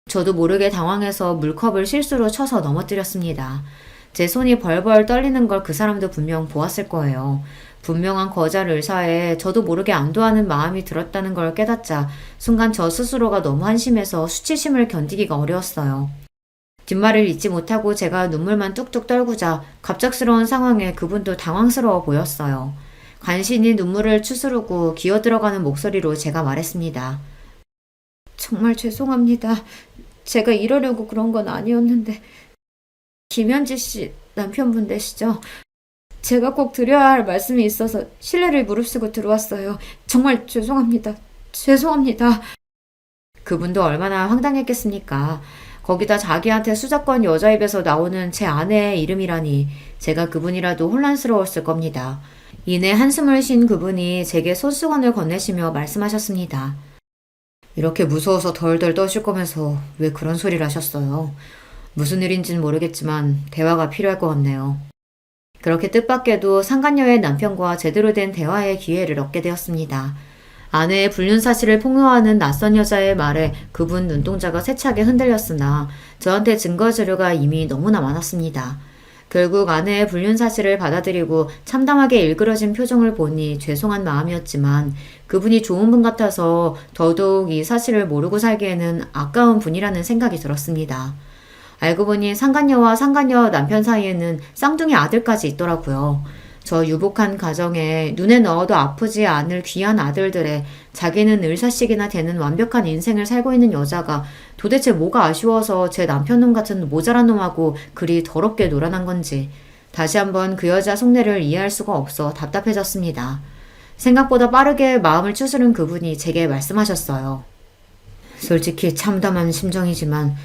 저도 모르게 당황해서 물컵을 실수로 쳐서 넘어뜨렸습니다. 제 손이 벌벌 떨리는 걸 그 사람도 분명 보았을 거예요. 분명한 거절 의사에 저도 모르게 안도하는 마음이 들었다는 걸 깨닫자 순간 저 스스로가 너무 한심해서 수치심을 견디기가 어려웠어요. 뒷말을 잇지 못하고 제가 눈물만 뚝뚝 떨구자 갑작스러운 상황에 그분도 당황스러워 보였어요. 간신히 눈물을 추스르고 기어들어가는 목소리로 제가 말했습니다. 정말 죄송합니다. 제가 이러려고 그런 건 아니었는데. 김현지 씨 남편분 되시죠? 제가 꼭 드려야 할 말씀이 있어서 실례를 무릅쓰고 들어왔어요. 정말 죄송합니다. 죄송합니다. 그분도 얼마나 황당했겠습니까? 거기다 자기한테 수작권 여자 입에서 나오는 제 아내의 이름이라니 제가 그분이라도 혼란스러웠을 겁니다. 이내 한숨을 쉰 그분이 제게 손수건을 건네시며 말씀하셨습니다. 이렇게 무서워서 덜덜 떠실 거면서 왜 그런 소리를 하셨어요? 무슨 일인지는 모르겠지만 대화가 필요할 것 같네요. 그렇게 뜻밖에도 상간녀의 남편과 제대로 된 대화의 기회를 얻게 되었습니다. 아내의 불륜 사실을 폭로하는 낯선 여자의 말에 그분 눈동자가 세차게 흔들렸으나 저한테 증거 자료가 이미 너무나 많았습니다. 결국 아내의 불륜 사실을 받아들이고 참담하게 일그러진 표정을 보니 죄송한 마음이었지만 그분이 좋은 분 같아서 더더욱 이 사실을 모르고 살기에는 아까운 분이라는 생각이 들었습니다. 알고 보니 상간녀와 상간녀 남편 사이에는 쌍둥이 아들까지 있더라고요. 저 유복한 가정에 눈에 넣어도 아프지 않을 귀한 아들들의 자기는 을사식이나 되는 완벽한 인생을 살고 있는 여자가 도대체 뭐가 아쉬워서 제 남편놈 같은 모자란 놈하고 그리 더럽게 놀아난 건지 다시 한번 그 여자 속내를 이해할 수가 없어 답답해졌습니다. 생각보다 빠르게 마음을 추스른 그분이 제게 말씀하셨어요. 솔직히 참담한 심정이지만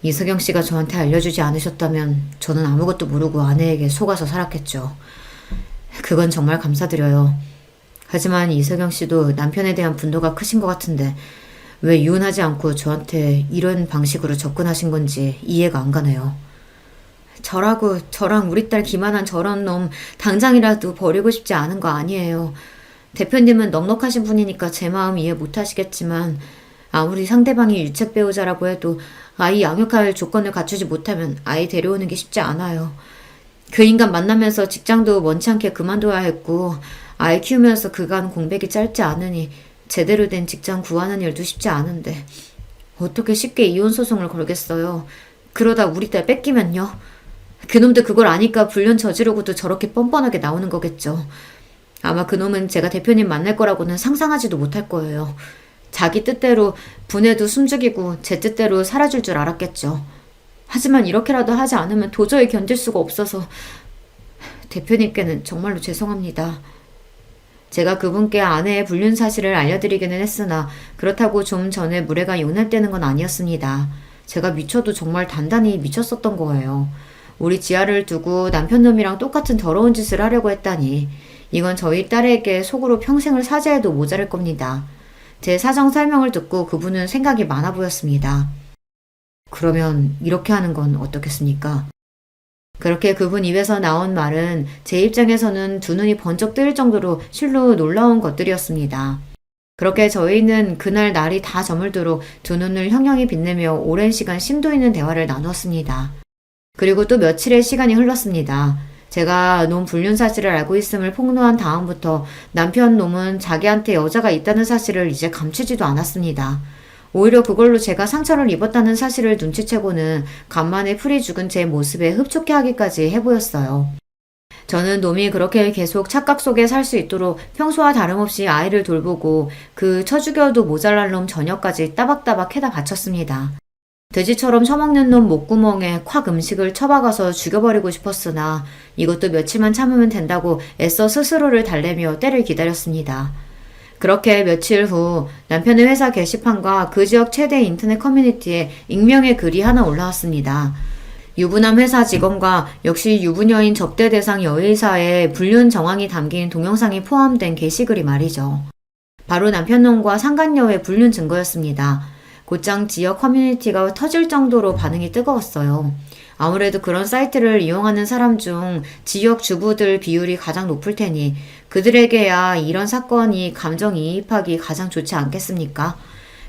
이석영 씨가 저한테 알려주지 않으셨다면 저는 아무것도 모르고 아내에게 속아서 살았겠죠. 그건 정말 감사드려요. 하지만 이석영 씨도 남편에 대한 분노가 크신 것 같은데 왜 이혼하지 않고 저한테 이런 방식으로 접근하신 건지 이해가 안 가네요. 저랑 우리 딸 기만한 저런 놈 당장이라도 버리고 싶지 않은 거 아니에요. 대표님은 넉넉하신 분이니까 제 마음 이해 못 하시겠지만 아무리 상대방이 유책 배우자라고 해도 아이 양육할 조건을 갖추지 못하면 아이 데려오는 게 쉽지 않아요. 그 인간 만나면서 직장도 원치 않게 그만둬야 했고 아이 키우면서 그간 공백이 짧지 않으니 제대로 된 직장 구하는 일도 쉽지 않은데 어떻게 쉽게 이혼 소송을 걸겠어요. 그러다 우리 딸 뺏기면요. 그놈도 그걸 아니까 불륜 저지르고도 저렇게 뻔뻔하게 나오는 거겠죠. 아마 그놈은 제가 대표님 만날 거라고는 상상하지도 못할 거예요. 자기 뜻대로 분해도 숨죽이고 제 뜻대로 살아줄 줄 알았겠죠. 하지만 이렇게라도 하지 않으면 도저히 견딜 수가 없어서 대표님께는 정말로 죄송합니다. 제가 그분께 아내의 불륜 사실을 알려드리기는 했으나 그렇다고 좀 전에 무례가 용납되는 건 아니었습니다. 제가 미쳐도 정말 단단히 미쳤었던 거예요. 우리 지아를 두고 남편놈이랑 똑같은 더러운 짓을 하려고 했다니 이건 저희 딸에게 속으로 평생을 사죄해도 모자랄 겁니다. 제 사정 설명을 듣고 그분은 생각이 많아 보였습니다. 그러면 이렇게 하는 건 어떻겠습니까? 그렇게 그분 입에서 나온 말은 제 입장에서는 두 눈이 번쩍 뜨일 정도로 실로 놀라운 것들이었습니다. 그렇게 저희는 그날 날이 다 저물도록 두 눈을 형형히 빛내며 오랜 시간 심도 있는 대화를 나눴습니다. 그리고 또 며칠의 시간이 흘렀습니다. 제가 놈 불륜 사실을 알고 있음을 폭로한 다음부터 남편 놈은 자기한테 여자가 있다는 사실을 이제 감추지도 않았습니다. 오히려 그걸로 제가 상처를 입었다는 사실을 눈치채고는 간만에 풀이 죽은 제 모습에 흡족해 하기까지 해보였어요. 저는 놈이 그렇게 계속 착각 속에 살 수 있도록 평소와 다름없이 아이를 돌보고 그 쳐죽여도 모자랄 놈 저녁까지 따박따박 해다 바쳤습니다. 돼지처럼 처먹는 놈 목구멍에 콱 음식을 처박아서 죽여버리고 싶었으나 이것도 며칠만 참으면 된다고 애써 스스로를 달래며 때를 기다렸습니다. 그렇게 며칠 후 남편의 회사 게시판과 그 지역 최대 인터넷 커뮤니티에 익명의 글이 하나 올라왔습니다. 유부남 회사 직원과 역시 유부녀인 접대 대상 여의사의 불륜 정황이 담긴 동영상이 포함된 게시글이 말이죠. 바로 남편놈과 상간녀의 불륜 증거였습니다. 곧장 지역 커뮤니티가 터질 정도로 반응이 뜨거웠어요. 아무래도 그런 사이트를 이용하는 사람 중 지역 주부들 비율이 가장 높을 테니 그들에게야 이런 사건이 감정이입하기 가장 좋지 않겠습니까?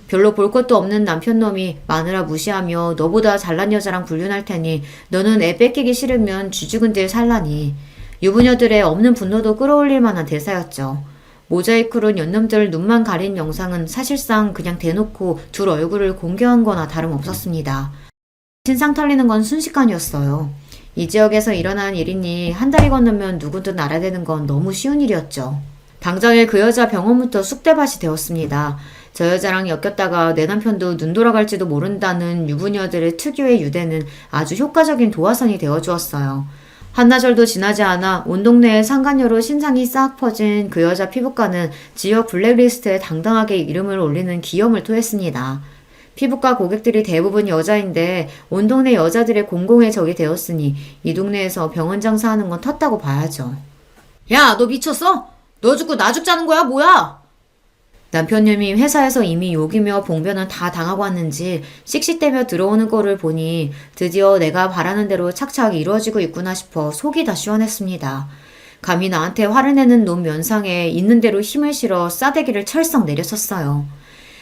별로 볼 것도 없는 남편놈이 마누라 무시하며 너보다 잘난 여자랑 불륜할 테니 너는 애 뺏기기 싫으면 쥐죽은 딜 살라니. 유부녀들의 없는 분노도 끌어올릴 만한 대사였죠. 모자이크로 연놈들 눈만 가린 영상은 사실상 그냥 대놓고 둘 얼굴을 공개한 거나 다름없었습니다. 신상 털리는 건 순식간이었어요. 이 지역에서 일어난 일이니 한 달이 건너면 누구든 알아야 되는 건 너무 쉬운 일이었죠. 당장에 그 여자 병원부터 쑥대밭이 되었습니다. 저 여자랑 엮였다가 내 남편도 눈 돌아갈지도 모른다는 유부녀들의 특유의 유대는 아주 효과적인 도화선이 되어주었어요. 한나절도 지나지 않아 온 동네에 상간녀로 신상이 싹 퍼진 그 여자 피부과는 지역 블랙리스트에 당당하게 이름을 올리는 기염을 토했습니다. 피부과 고객들이 대부분 여자인데 온 동네 여자들의 공공의 적이 되었으니 이 동네에서 병원 장사하는 건 텄다고 봐야죠. 야, 너 미쳤어? 너 죽고 나 죽자는 거야, 뭐야? 남편님이 회사에서 이미 욕이며 봉변은 다 당하고 왔는지 씩씩대며 들어오는 거를 보니 드디어 내가 바라는 대로 착착 이루어지고 있구나 싶어 속이 다 시원했습니다. 감히 나한테 화를 내는 놈 면상에 있는 대로 힘을 실어 싸대기를 철썩 내렸었어요.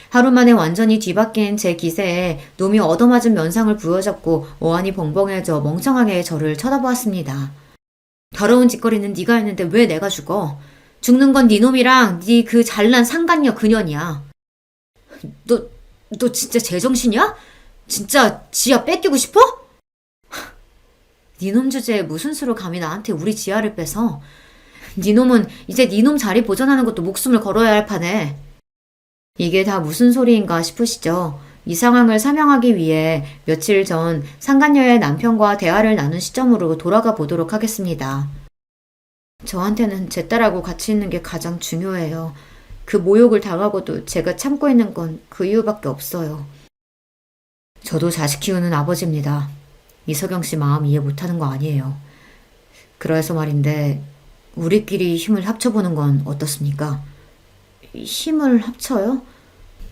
하루 만에 완전히 뒤바뀐 제 기세에 놈이 얻어맞은 면상을 부여잡고 어안이 벙벙해져 멍청하게 저를 쳐다보았습니다. 더러운 짓거리는 네가 했는데 왜 내가 죽어? 죽는 건 네 놈이랑 네 그 잘난 상간녀 그년이야. 너 진짜 제정신이야? 진짜 지아 뺏기고 싶어? 네 놈 주제에 무슨 수로 감히 나한테 우리 지아를 뺏어? 네 놈은 이제 네 놈 자리 보존하는 것도 목숨을 걸어야 할 판에. 이게 다 무슨 소리인가 싶으시죠? 이 상황을 설명하기 위해 며칠 전 상간녀의 남편과 대화를 나눈 시점으로 돌아가 보도록 하겠습니다. 저한테는 제 딸하고 같이 있는 게 가장 중요해요. 그 모욕을 당하고도 제가 참고 있는 건 그 이유밖에 없어요. 저도 자식 키우는 아버지입니다. 이석영 씨 마음 이해 못하는 거 아니에요. 그래서 말인데 우리끼리 힘을 합쳐보는 건 어떻습니까? 힘을 합쳐요?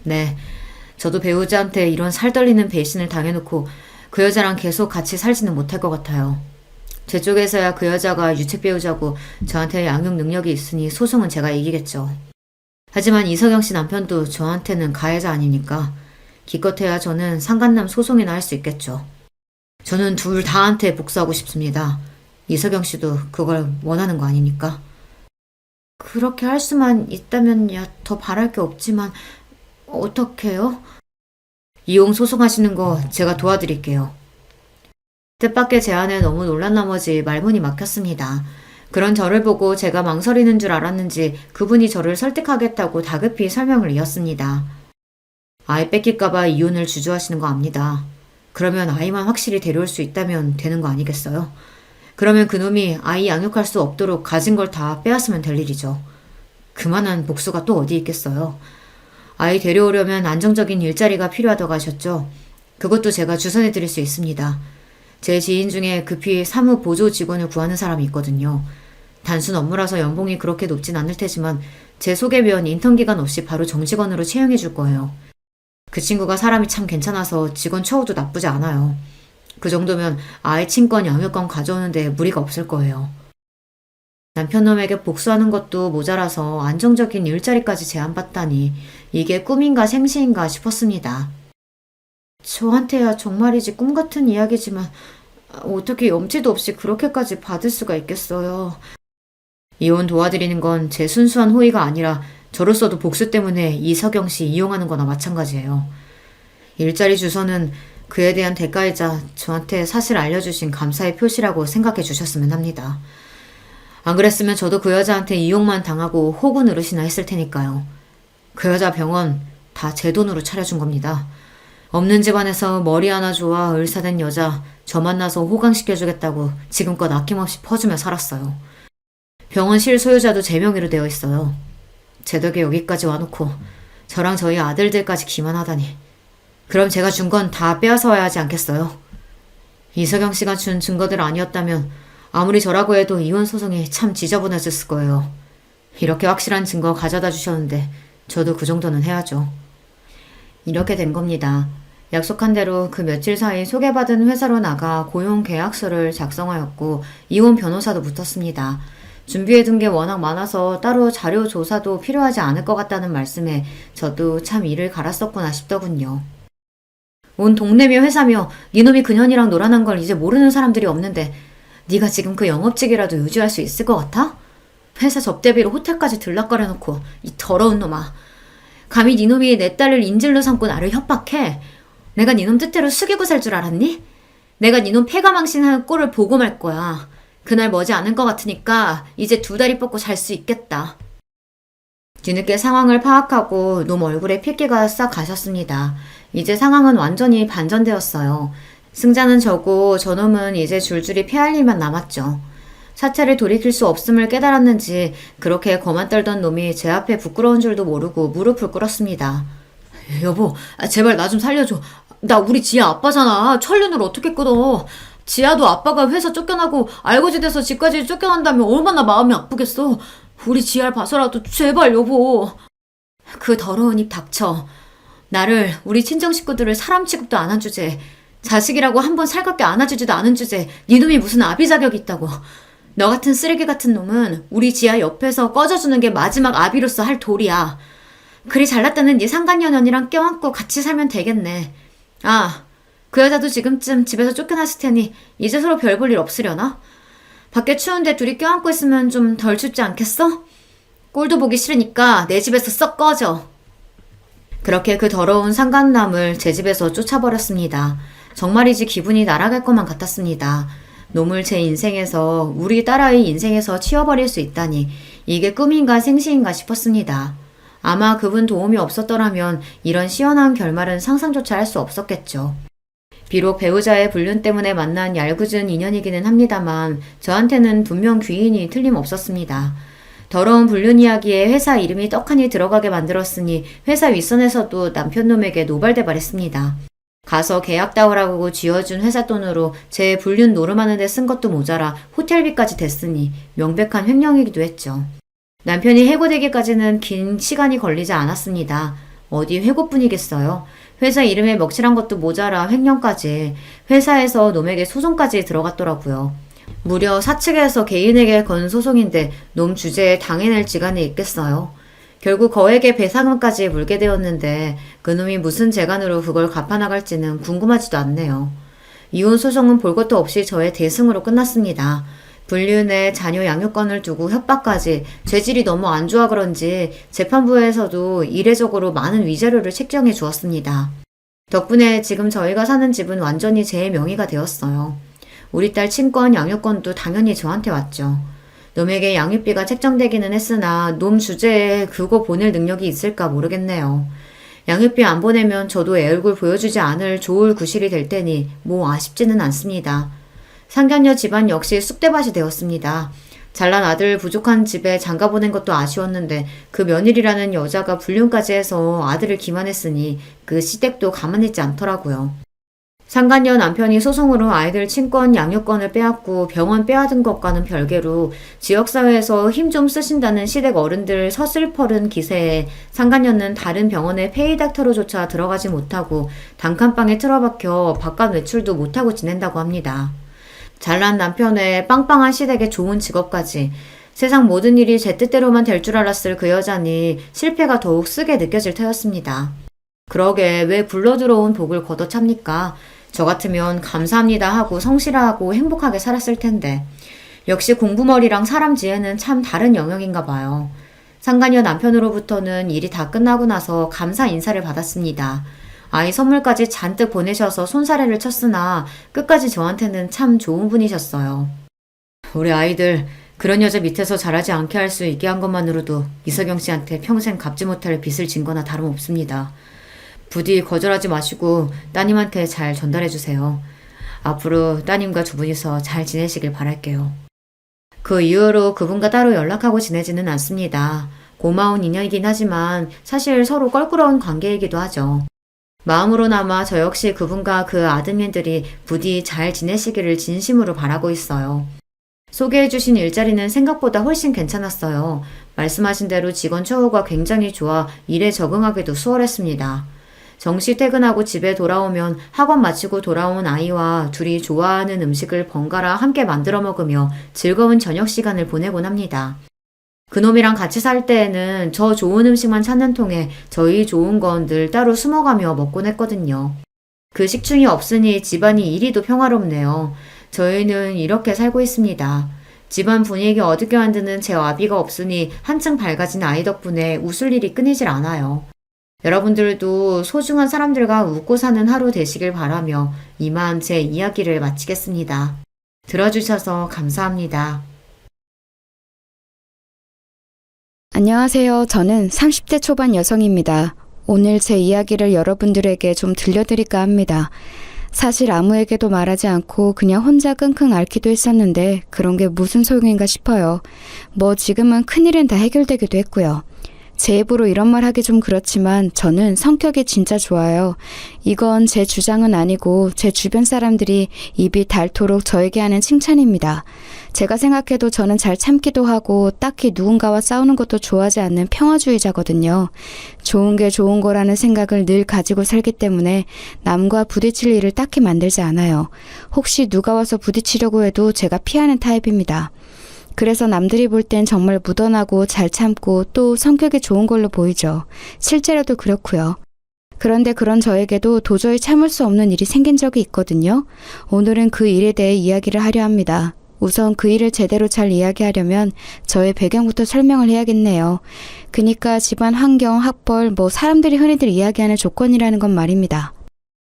네. 저도 배우자한테 이런 살떨리는 배신을 당해놓고 그 여자랑 계속 같이 살지는 못할 것 같아요. 제 쪽에서야 그 여자가 유책 배우자고 저한테 양육 능력이 있으니 소송은 제가 이기겠죠. 하지만 이석영 씨 남편도 저한테는 가해자 아닙니까? 기껏해야 저는 상간남 소송이나 할 수 있겠죠. 저는 둘 다한테 복수하고 싶습니다. 이석영 씨도 그걸 원하는 거 아닙니까? 그렇게 할 수만 있다면야 더 바랄 게 없지만 어떡해요? 이혼 소송하시는 거 제가 도와드릴게요. 뜻밖의 제안에 너무 놀란 나머지 말문이 막혔습니다. 그런 저를 보고 제가 망설이는 줄 알았는지 그분이 저를 설득하겠다고 다급히 설명을 이었습니다. 아이 뺏길까봐 이혼을 주저하시는 거 압니다. 그러면 아이만 확실히 데려올 수 있다면 되는 거 아니겠어요? 그러면 그놈이 아이 양육할 수 없도록 가진 걸 다 빼앗으면 될 일이죠. 그만한 복수가 또 어디 있겠어요. 아이 데려오려면 안정적인 일자리가 필요하다고 하셨죠. 그것도 제가 주선해 드릴 수 있습니다. 제 지인 중에 급히 사무 보조 직원을 구하는 사람이 있거든요. 단순 업무라서 연봉이 그렇게 높진 않을 테지만 제 소개면 인턴 기간 없이 바로 정직원으로 채용해 줄 거예요. 그 친구가 사람이 참 괜찮아서 직원 처우도 나쁘지 않아요. 그 정도면 아이 친권 양육권 가져오는데 무리가 없을 거예요. 남편놈에게 복수하는 것도 모자라서 안정적인 일자리까지 제안받다니 이게 꿈인가 생시인가 싶었습니다. 저한테야 정말이지 꿈 같은 이야기지만 어떻게 염치도 없이 그렇게까지 받을 수가 있겠어요. 이혼 도와드리는 건 제 순수한 호의가 아니라 저로서도 복수 때문에 이석영 씨 이용하는 거나 마찬가지예요. 일자리 주소는 그에 대한 대가이자 저한테 사실 알려주신 감사의 표시라고 생각해 주셨으면 합니다. 안 그랬으면 저도 그 여자한테 이용만 당하고 호구 노릇이나 했을 테니까요. 그 여자 병원 다 제 돈으로 차려준 겁니다. 없는 집안에서 머리 하나 좋아 을사된 여자 저 만나서 호강시켜주겠다고 지금껏 아낌없이 퍼주며 살았어요. 병원 실소유자도 제 명의로 되어 있어요. 제 덕에 여기까지 와놓고 저랑 저희 아들들까지 기만하다니. 그럼 제가 준 건 다 빼앗아와야 하지 않겠어요? 이석영 씨가 준 증거들 아니었다면 아무리 저라고 해도 이혼 소송이 참 지저분해졌을 거예요. 이렇게 확실한 증거 가져다 주셨는데 저도 그 정도는 해야죠. 이렇게 된 겁니다. 약속한 대로 그 며칠 사이 소개받은 회사로 나가 고용 계약서를 작성하였고 이혼 변호사도 붙었습니다. 준비해둔 게 워낙 많아서 따로 자료 조사도 필요하지 않을 것 같다는 말씀에 저도 참 이를 갈았었구나 싶더군요. 온 동네며 회사며 니놈이 그년이랑 놀아난 걸 이제 모르는 사람들이 없는데 네가 지금 그 영업직이라도 유지할 수 있을 것 같아? 회사 접대비로 호텔까지 들락거려놓고 이 더러운 놈아. 감히 니놈이 내 딸을 인질로 삼고 나를 협박해? 내가 니놈 뜻대로 숙이고 살 줄 알았니? 내가 니놈 패가망신하는 꼴을 보고 말 거야. 그날 머지 않을 것 같으니까 이제 두 다리 뻗고 잘 수 있겠다. 뒤늦게 상황을 파악하고 놈 얼굴에 핏기가 싹 가셨습니다. 이제 상황은 완전히 반전되었어요. 승자는 저고 저놈은 이제 줄줄이 패할 일만 남았죠. 사태를 돌이킬 수 없음을 깨달았는지 그렇게 거만 떨던 놈이 제 앞에 부끄러운 줄도 모르고 무릎을 꿇었습니다. 여보, 제발 나 좀 살려줘. 나 우리 지아 아빠잖아. 천륜을 어떻게 끊어. 지아도 아빠가 회사 쫓겨나고 알고지돼서 집까지 쫓겨난다면 얼마나 마음이 아프겠어. 우리 지아를 봐서라도 제발 여보. 그 더러운 입 닥쳐. 나를 우리 친정 식구들을 사람 취급도 안 한 주제, 자식이라고 한 번 살갑게 안아주지도 않은 주제 니놈이 무슨 아비 자격이 있다고. 너 같은 쓰레기 같은 놈은 우리 지하 옆에서 꺼져주는 게 마지막 아비로서 할 도리야. 그리 잘났다는 네 상간녀년이랑 껴안고 같이 살면 되겠네. 아, 그 여자도 지금쯤 집에서 쫓겨났을 테니 이제 서로 별 볼 일 없으려나? 밖에 추운데 둘이 껴안고 있으면 좀 덜 춥지 않겠어? 꼴도 보기 싫으니까 내 집에서 썩 꺼져. 그렇게 그 더러운 상간남을 제 집에서 쫓아버렸습니다. 정말이지 기분이 날아갈 것만 같았습니다. 놈을 제 인생에서, 우리 딸아이 인생에서 치워버릴 수 있다니 이게 꿈인가 생시인가 싶었습니다. 아마 그분 도움이 없었더라면 이런 시원한 결말은 상상조차 할 수 없었겠죠. 비록 배우자의 불륜 때문에 만난 얄궂은 인연이기는 합니다만 저한테는 분명 귀인이 틀림없었습니다. 더러운 불륜 이야기에 회사 이름이 떡하니 들어가게 만들었으니 회사 윗선에서도 남편놈에게 노발대발했습니다. 가서 계약 따오라고 쥐어준 회사 돈으로 제 불륜 노름하는 데 쓴 것도 모자라 호텔비까지 댔으니 명백한 횡령이기도 했죠. 남편이 해고되기까지는 긴 시간이 걸리지 않았습니다. 어디 해고뿐이겠어요. 회사 이름에 먹칠한 것도 모자라 횡령까지, 회사에서 놈에게 소송까지 들어갔더라고요. 무려 사측에서 개인에게 건 소송인데 놈 주제에 당해낼 지간이 있겠어요. 결국 거액의 배상금까지 물게 되었는데 그놈이 무슨 재간으로 그걸 갚아나갈지는 궁금하지도 않네요. 이혼 소송은 볼 것도 없이 저의 대승으로 끝났습니다. 불륜에 자녀 양육권을 두고 협박까지, 죄질이 너무 안 좋아 그런지 재판부에서도 이례적으로 많은 위자료를 책정해 주었습니다. 덕분에 지금 저희가 사는 집은 완전히 제 명의가 되었어요. 우리 딸 친권, 양육권도 당연히 저한테 왔죠. 놈에게 양육비가 책정되기는 했으나 놈 주제에 그거 보낼 능력이 있을까 모르겠네요. 양육비 안 보내면 저도 애 얼굴 보여주지 않을 좋을 구실이 될 테니 뭐 아쉽지는 않습니다. 상견녀 집안 역시 쑥대밭이 되었습니다. 잘난 아들 부족한 집에 장가 보낸 것도 아쉬웠는데 그 며느리라는 여자가 불륜까지 해서 아들을 기만했으니 그 시댁도 가만히 있지 않더라고요. 상간녀 남편이 소송으로 아이들 친권, 양육권을 빼앗고 병원 빼앗은 것과는 별개로 지역사회에서 힘 좀 쓰신다는 시댁 어른들 서슬퍼른 기세에 상간녀는 다른 병원에 페이닥터로조차 들어가지 못하고 단칸방에 틀어박혀 바깥 외출도 못하고 지낸다고 합니다. 잘난 남편의 빵빵한 시댁의 좋은 직업까지, 세상 모든 일이 제 뜻대로만 될 줄 알았을 그 여자니 실패가 더욱 쓰게 느껴질 터였습니다. 그러게 왜 굴러들어온 복을 걷어찹니까? 저 같으면 감사합니다 하고 성실하고 행복하게 살았을 텐데. 역시 공부머리랑 사람 지혜는 참 다른 영역인가 봐요. 상간녀 남편으로부터는 일이 다 끝나고 나서 감사 인사를 받았습니다. 아이 선물까지 잔뜩 보내셔서 손사래를 쳤으나 끝까지 저한테는 참 좋은 분이셨어요. 우리 아이들 그런 여자 밑에서 자라지 않게 할 수 있게 한 것만으로도 이석영 씨한테 평생 갚지 못할 빚을 진 거나 다름없습니다. 부디 거절하지 마시고 따님한테 잘 전달해 주세요. 앞으로 따님과 두 분이서 잘 지내시길 바랄게요. 그 이후로 그분과 따로 연락하고 지내지는 않습니다. 고마운 인연이긴 하지만 사실 서로 껄끄러운 관계이기도 하죠. 마음으로나마 저 역시 그분과 그 아드님들이 부디 잘 지내시기를 진심으로 바라고 있어요. 소개해주신 일자리는 생각보다 훨씬 괜찮았어요. 말씀하신 대로 직원 처우가 굉장히 좋아 일에 적응하기도 수월했습니다. 정시 퇴근하고 집에 돌아오면 학원 마치고 돌아온 아이와 둘이 좋아하는 음식을 번갈아 함께 만들어 먹으며 즐거운 저녁 시간을 보내곤 합니다. 그놈이랑 같이 살 때에는 저 좋은 음식만 찾는 통에 저희 좋은 건 늘 따로 숨어가며 먹곤 했거든요. 그 식충이 없으니 집안이 이리도 평화롭네요. 저희는 이렇게 살고 있습니다. 집안 분위기 어둡게 만드는 제 아비가 없으니 한층 밝아진 아이 덕분에 웃을 일이 끊이질 않아요. 여러분들도 소중한 사람들과 웃고 사는 하루 되시길 바라며 이만 제 이야기를 마치겠습니다. 들어주셔서 감사합니다. 안녕하세요. 저는 30대 초반 여성입니다. 오늘 제 이야기를 여러분들에게 좀 들려드릴까 합니다. 사실 아무에게도 말하지 않고 그냥 혼자 끙끙 앓기도 했었는데 그런 게 무슨 소용인가 싶어요. 뭐 지금은 큰일은 다 해결되기도 했고요. 제 입으로 이런 말 하기 좀 그렇지만 저는 성격이 진짜 좋아요. 이건 제 주장은 아니고 제 주변 사람들이 입이 닳도록 저에게 하는 칭찬입니다. 제가 생각해도 저는 잘 참기도 하고 딱히 누군가와 싸우는 것도 좋아하지 않는 평화주의자거든요. 좋은 게 좋은 거라는 생각을 늘 가지고 살기 때문에 남과 부딪힐 일을 딱히 만들지 않아요. 혹시 누가 와서 부딪히려고 해도 제가 피하는 타입입니다. 그래서 남들이 볼 땐 정말 무던하고 잘 참고 또 성격이 좋은 걸로 보이죠. 실제로도 그렇고요. 그런데 그런 저에게도 도저히 참을 수 없는 일이 생긴 적이 있거든요. 오늘은 그 일에 대해 이야기를 하려 합니다. 우선 그 일을 제대로 잘 이야기하려면 저의 배경부터 설명을 해야겠네요. 그니까 집안 환경, 학벌, 사람들이 흔히들 이야기하는 조건이라는 건 말입니다.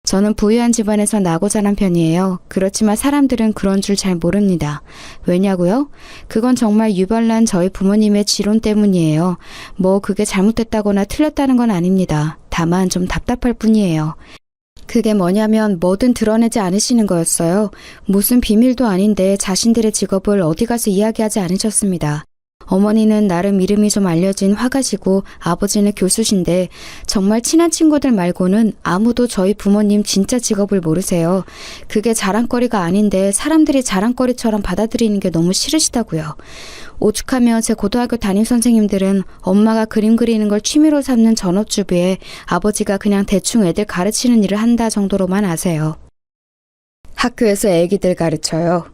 저는 부유한 집안에서 나고 자란 편이에요. 그렇지만 사람들은 그런 줄 잘 모릅니다. 왜냐고요? 그건 정말 유별난 저희 부모님의 지론 때문이에요. 그게 잘못됐다거나 틀렸다는 건 아닙니다. 다만 좀 답답할 뿐이에요. 그게 뭐냐면 뭐든 드러내지 않으시는 거였어요. 무슨 비밀도 아닌데 자신들의 직업을 어디 가서 이야기하지 않으셨습니다. 어머니는 나름 이름이 좀 알려진 화가시고 아버지는 교수신데 정말 친한 친구들 말고는 아무도 저희 부모님 진짜 직업을 모르세요. 그게 자랑거리가 아닌데 사람들이 자랑거리처럼 받아들이는 게 너무 싫으시다고요. 오죽하면 제 고등학교 담임 선생님들은 엄마가 그림 그리는 걸 취미로 삼는 전업주부에 아버지가 그냥 대충 애들 가르치는 일을 한다 정도로만 아세요. 학교에서 애기들 가르쳐요.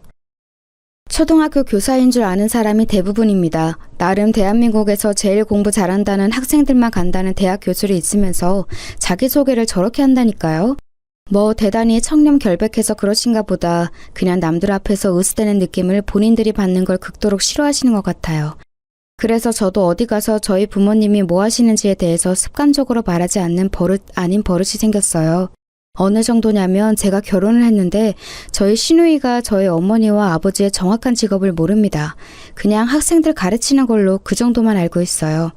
초등학교 교사인 줄 아는 사람이 대부분입니다. 나름 대한민국에서 제일 공부 잘한다는 학생들만 간다는 대학 교수를 있으면서 자기소개를 저렇게 한다니까요. 대단히 청렴결백해서 그러신가 보다 그냥 남들 앞에서 으스대는 느낌을 본인들이 받는 걸 극도록 싫어하시는 것 같아요. 그래서 저도 어디 가서 저희 부모님이 뭐 하시는지에 대해서 습관적으로 말하지 않는 버릇 아닌 버릇이 생겼어요. 어느 정도냐면 제가 결혼을 했는데 저희 시누이가 저희 어머니와 아버지의 정확한 직업을 모릅니다. 그냥 학생들 가르치는 걸로 그 정도만 알고 있어요.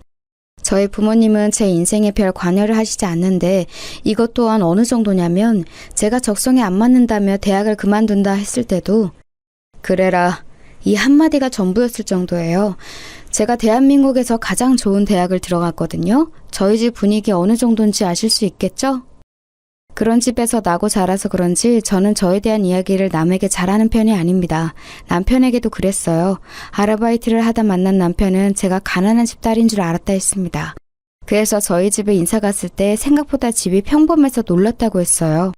저희 부모님은 제 인생에 별 관여를 하시지 않는데 이것 또한 어느 정도냐면 제가 적성에 안 맞는다며 대학을 그만둔다 했을 때도 그래라 이 한마디가 전부였을 정도예요. 제가 대한민국에서 가장 좋은 대학을 들어갔거든요. 저희 집 분위기 어느 정도인지 아실 수 있겠죠? 그런 집에서 나고 자라서 그런지 저는 저에 대한 이야기를 남에게 잘하는 편이 아닙니다. 남편에게도 그랬어요. 아르바이트를 하다 만난 남편은 제가 가난한 집 딸인 줄 알았다 했습니다. 그래서 저희 집에 인사 갔을 때 생각보다 집이 평범해서 놀랐다고 했어요.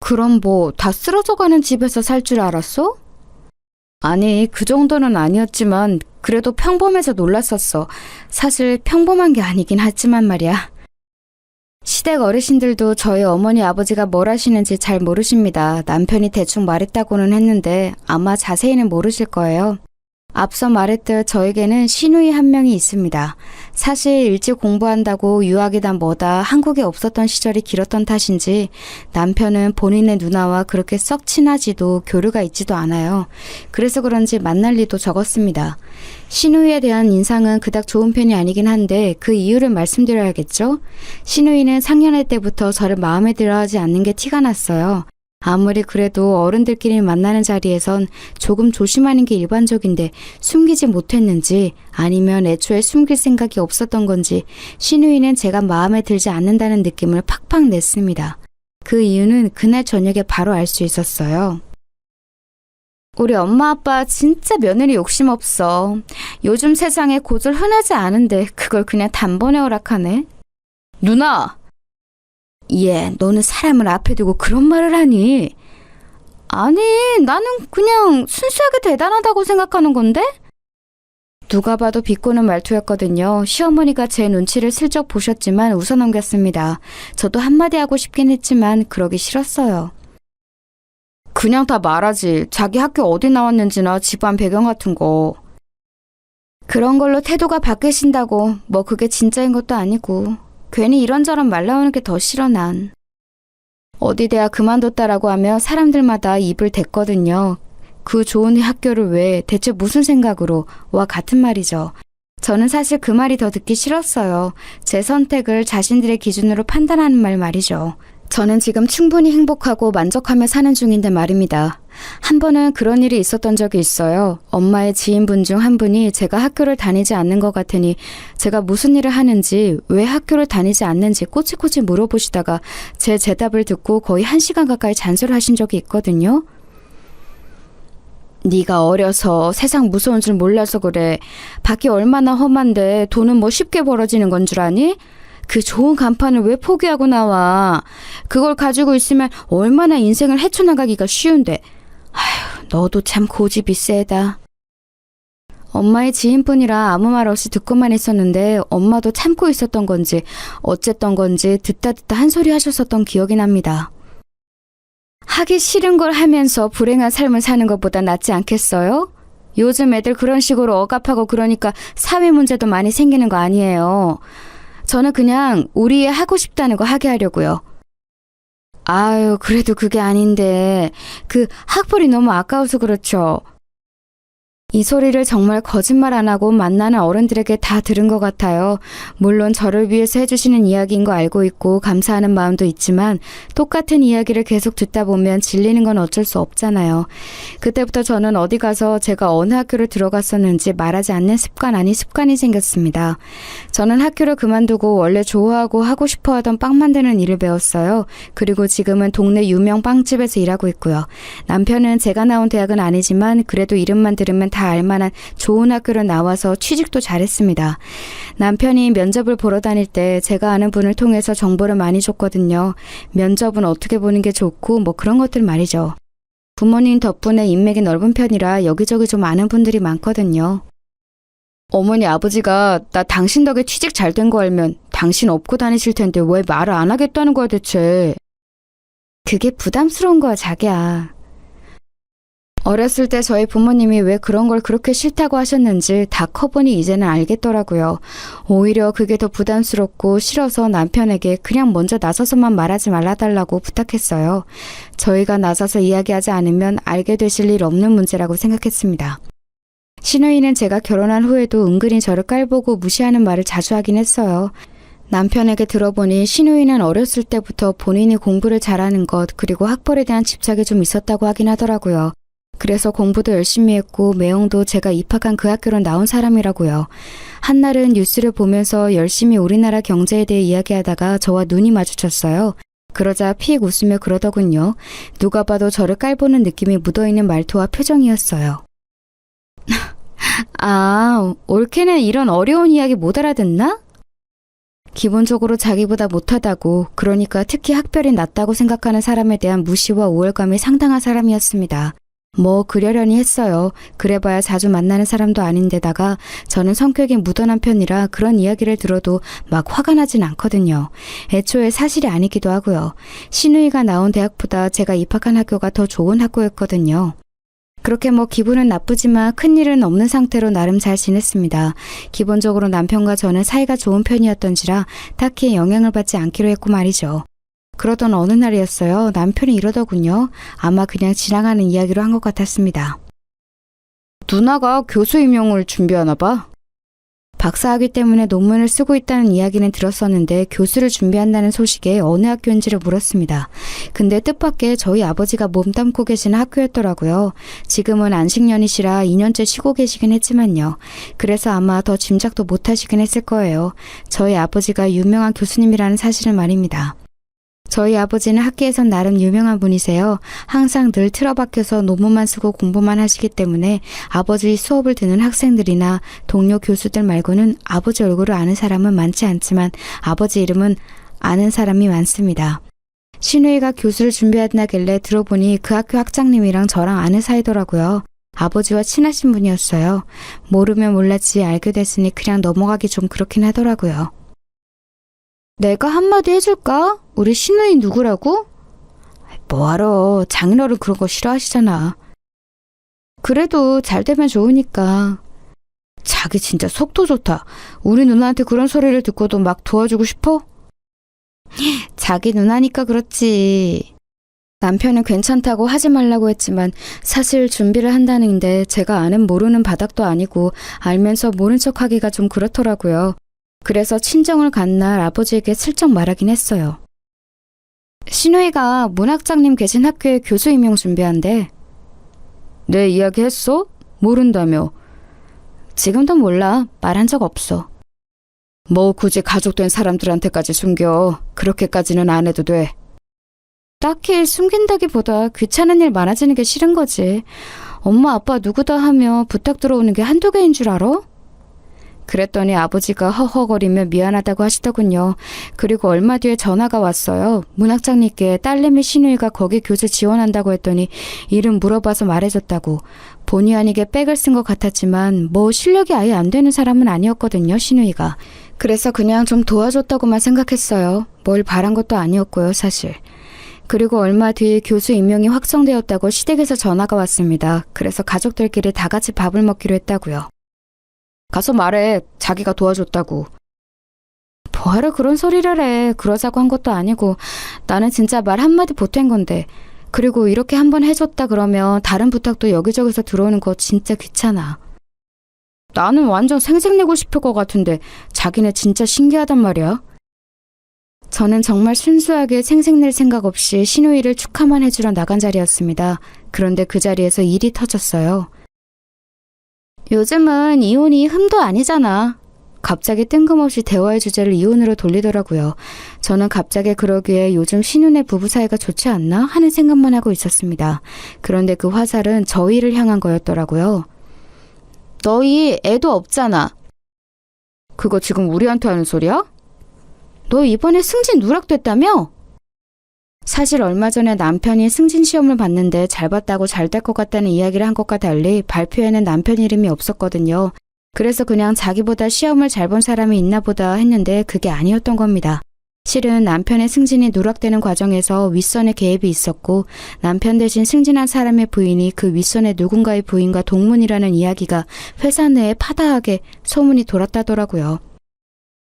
그럼 다 쓰러져가는 집에서 살 줄 알았어? 아니, 그 정도는 아니었지만 그래도 평범해서 놀랐었어. 사실 평범한 게 아니긴 하지만 말이야. 시댁 어르신들도 저희 어머니 아버지가 뭘 하시는지 잘 모르십니다. 남편이 대충 말했다고는 했는데 아마 자세히는 모르실 거예요. 앞서 말했듯 저에게는 시누이 한 명이 있습니다. 사실 일찍 공부한다고 유학이다 뭐다 한국에 없었던 시절이 길었던 탓인지 남편은 본인의 누나와 그렇게 썩 친하지도 교류가 있지도 않아요. 그래서 그런지 만날 일도 적었습니다. 시누이에 대한 인상은 그닥 좋은 편이 아니긴 한데 그 이유를 말씀드려야겠죠? 시누이는 상년회 때부터 저를 마음에 들어하지 않는 게 티가 났어요. 아무리 그래도 어른들끼리 만나는 자리에선 조금 조심하는 게 일반적인데 숨기지 못했는지 아니면 애초에 숨길 생각이 없었던 건지 시누이는 제가 마음에 들지 않는다는 느낌을 팍팍 냈습니다. 그 이유는 그날 저녁에 바로 알 수 있었어요. 우리 엄마 아빠 진짜 며느리 욕심 없어. 요즘 세상에 고졸 흔하지 않은데 그걸 그냥 단번에 허락하네. 누나! 너는 사람을 앞에 두고 그런 말을 하니? 아니, 나는 그냥 순수하게 대단하다고 생각하는 건데? 누가 봐도 비꼬는 말투였거든요. 시어머니가 제 눈치를 슬쩍 보셨지만 웃어넘겼습니다. 저도 한마디 하고 싶긴 했지만 그러기 싫었어요. 그냥 다 말하지. 자기 학교 어디 나왔는지나 집안 배경 같은 거. 그런 걸로 태도가 바뀌신다고 그게 진짜인 것도 아니고 괜히 이런저런 말 나오는 게 더 싫어 난. 어디 대학 그만뒀다라고 하며 사람들마다 입을 댔거든요. 그 좋은 학교를 왜 대체 무슨 생각으로 와 같은 말이죠. 저는 사실 그 말이 더 듣기 싫었어요. 제 선택을 자신들의 기준으로 판단하는 말이죠. 저는 지금 충분히 행복하고 만족하며 사는 중인데 말입니다. 한 번은 그런 일이 있었던 적이 있어요. 엄마의 지인분 중 한 분이 제가 학교를 다니지 않는 것 같으니 제가 무슨 일을 하는지 왜 학교를 다니지 않는지 꼬치꼬치 물어보시다가 제 대답을 듣고 거의 1시간 가까이 잔소리를 하신 적이 있거든요. 네가 어려서 세상 무서운 줄 몰라서 그래. 밖이 얼마나 험한데 돈은 쉽게 벌어지는 건 줄 아니? 그 좋은 간판을 왜 포기하고 나와? 그걸 가지고 있으면 얼마나 인생을 헤쳐나가기가 쉬운데. 아휴, 너도 참 고집이 세다. 엄마의 지인분이라 아무 말 없이 듣고만 있었는데 엄마도 참고 있었던 건지 어쨌던 건지 듣다 한 소리 하셨었던 기억이 납니다. 하기 싫은 걸 하면서 불행한 삶을 사는 것보다 낫지 않겠어요? 요즘 애들 그런 식으로 억압하고 그러니까 사회 문제도 많이 생기는 거 아니에요. 저는 그냥 우리 애 하고 싶다는 거 하게 하려고요. 아유, 그래도 그게 아닌데 그 학벌이 너무 아까워서 그렇죠. 이 소리를 정말 거짓말 안 하고 만나는 어른들에게 다 들은 것 같아요. 물론 저를 위해서 해주시는 이야기인 거 알고 있고 감사하는 마음도 있지만 똑같은 이야기를 계속 듣다 보면 질리는 건 어쩔 수 없잖아요. 그때부터 저는 어디 가서 제가 어느 학교를 들어갔었는지 말하지 않는 습관 아닌 습관이 생겼습니다. 저는 학교를 그만두고 원래 좋아하고 하고 싶어 하던 빵 만드는 일을 배웠어요. 그리고 지금은 동네 유명 빵집에서 일하고 있고요. 남편은 제가 나온 대학은 아니지만 그래도 이름만 들으면 다 알만한 좋은 학교를 나와서 취직도 잘했습니다. 남편이 면접을 보러 다닐 때 제가 아는 분을 통해서 정보를 많이 줬거든요. 면접은 어떻게 보는 게 좋고 뭐 그런 것들 말이죠. 부모님 덕분에 인맥이 넓은 편이라 여기저기 좀 아는 분들이 많거든요. 어머니 아버지가 나 당신 덕에 취직 잘 된 거 알면 당신 업고 다니실 텐데 왜 말을 안 하겠다는 거야 대체. 그게 부담스러운 거야 자기야. 어렸을 때 저희 부모님이 왜 그런 걸 그렇게 싫다고 하셨는지 다 커보니 이제는 알겠더라고요. 오히려 그게 더 부담스럽고 싫어서 남편에게 그냥 먼저 나서서만 말하지 말아달라고 부탁했어요. 저희가 나서서 이야기하지 않으면 알게 되실 일 없는 문제라고 생각했습니다. 신우이는 제가 결혼한 후에도 은근히 저를 깔보고 무시하는 말을 자주 하긴 했어요. 남편에게 들어보니 신우이는 어렸을 때부터 본인이 공부를 잘하는 것 그리고 학벌에 대한 집착이 좀 있었다고 하긴 하더라고요. 그래서 공부도 열심히 했고 매형도 제가 입학한 그 학교로 나온 사람이라고요. 한날은 뉴스를 보면서 열심히 우리나라 경제에 대해 이야기하다가 저와 눈이 마주쳤어요. 그러자 픽 웃으며 그러더군요. 누가 봐도 저를 깔보는 느낌이 묻어있는 말투와 표정이었어요. 아, 올케는 이런 어려운 이야기 못 알아듣나? 기본적으로 자기보다 못하다고, 그러니까 특히 학벌이 낮다고 생각하는 사람에 대한 무시와 우월감이 상당한 사람이었습니다. 뭐 그러려니 했어요. 그래봐야 자주 만나는 사람도 아닌데다가 저는 성격이 무던한 편이라 그런 이야기를 들어도 막 화가 나진 않거든요. 애초에 사실이 아니기도 하고요. 신우이가 나온 대학보다 제가 입학한 학교가 더 좋은 학교였거든요. 그렇게 뭐 기분은 나쁘지만 큰일은 없는 상태로 나름 잘 지냈습니다. 기본적으로 남편과 저는 사이가 좋은 편이었던지라 딱히 영향을 받지 않기로 했고 말이죠. 그러던 어느 날이었어요. 남편이 이러더군요. 아마 그냥 지나가는 이야기로 한 것 같았습니다. 누나가 교수 임용을 준비하나 봐. 박사학위 때문에 논문을 쓰고 있다는 이야기는 들었었는데 교수를 준비한다는 소식에 어느 학교인지를 물었습니다. 근데 뜻밖의 저희 아버지가 몸담고 계시는 학교였더라고요. 지금은 안식년이시라 2년째 쉬고 계시긴 했지만요. 그래서 아마 더 짐작도 못하시긴 했을 거예요. 저희 아버지가 유명한 교수님이라는 사실을 말입니다. 저희 아버지는 학계에선 나름 유명한 분이세요. 항상 늘 틀어박혀서 논문만 쓰고 공부만 하시기 때문에 아버지 수업을 듣는 학생들이나 동료 교수들 말고는 아버지 얼굴을 아는 사람은 많지 않지만 아버지 이름은 아는 사람이 많습니다. 신우이가 교수를 준비한다길래 들어보니 그 학교 학장님이랑 저랑 아는 사이더라고요. 아버지와 친하신 분이었어요. 모르면 몰랐지 알게 됐으니 그냥 넘어가기 좀 그렇긴 하더라고요. 내가 한마디 해줄까? 우리 신우이 누구라고? 뭐하러, 장인어른 그런 거 싫어하시잖아. 그래도 잘 되면 좋으니까. 자기 진짜 속도 좋다. 우리 누나한테 그런 소리를 듣고도 막 도와주고 싶어? 자기 누나니까 그렇지. 남편은 괜찮다고 하지 말라고 했지만 사실 준비를 한다는데 제가 아는 모르는 바닥도 아니고 알면서 모른 척하기가 좀 그렇더라고요. 그래서 친정을 간 날 아버지에게 슬쩍 말하긴 했어요. 신우이가 문학장님 계신 학교에 교수 임용 준비한대. 내 이야기 했어? 모른다며. 지금도 몰라. 말한 적 없어. 뭐 굳이 가족된 사람들한테까지 숨겨. 그렇게까지는 안 해도 돼. 딱히 숨긴다기보다 귀찮은 일 많아지는 게 싫은 거지. 엄마 아빠 누구다 하며 부탁 들어오는 게 한두 개인 줄 알아? 그랬더니 아버지가 허허거리며 미안하다고 하시더군요. 그리고 얼마 뒤에 전화가 왔어요. 문학장님께 딸내미 신우이가 거기 교재 지원한다고 했더니 이름 물어봐서 말해줬다고. 본의 아니게 백을 쓴 것 같았지만 뭐 실력이 아예 안 되는 사람은 아니었거든요, 신우이가. 그래서 그냥 좀 도와줬다고만 생각했어요. 뭘 바란 것도 아니었고요, 사실. 그리고 얼마 뒤 교수 임명이 확정되었다고 시댁에서 전화가 왔습니다. 그래서 가족들끼리 다 같이 밥을 먹기로 했다고요. 가서 말해. 자기가 도와줬다고. 뭐하러 그런 소리를 해. 그러자고 한 것도 아니고 나는 진짜 말 한마디 보탠 건데. 그리고 이렇게 한번 해줬다 그러면 다른 부탁도 여기저기서 들어오는 거 진짜 귀찮아. 나는 완전 생색내고 싶을 것 같은데 자기네 진짜 신기하단 말이야. 저는 정말 순수하게 생색낼 생각 없이 신우이를 축하만 해주러 나간 자리였습니다. 그런데 그 자리에서 일이 터졌어요. 요즘은 이혼이 흠도 아니잖아. 갑자기 뜬금없이 대화의 주제를 이혼으로 돌리더라고요. 저는 갑자기 그러기에 요즘 신우네 부부 사이가 좋지 않나 하는 생각만 하고 있었습니다. 그런데 그 화살은 저희를 향한 거였더라고요. 너희 애도 없잖아. 그거 지금 우리한테 하는 소리야? 너 이번에 승진 누락됐다며? 사실 얼마 전에 남편이 승진 시험을 봤는데 잘 봤다고 잘 될 것 같다는 이야기를 한 것과 달리 발표에는 남편 이름이 없었거든요. 그래서 그냥 자기보다 시험을 잘 본 사람이 있나 보다 했는데 그게 아니었던 겁니다. 실은 남편의 승진이 누락되는 과정에서 윗선의 개입이 있었고 남편 대신 승진한 사람의 부인이 그 윗선의 누군가의 부인과 동문이라는 이야기가 회사 내에 파다하게 소문이 돌았다더라고요.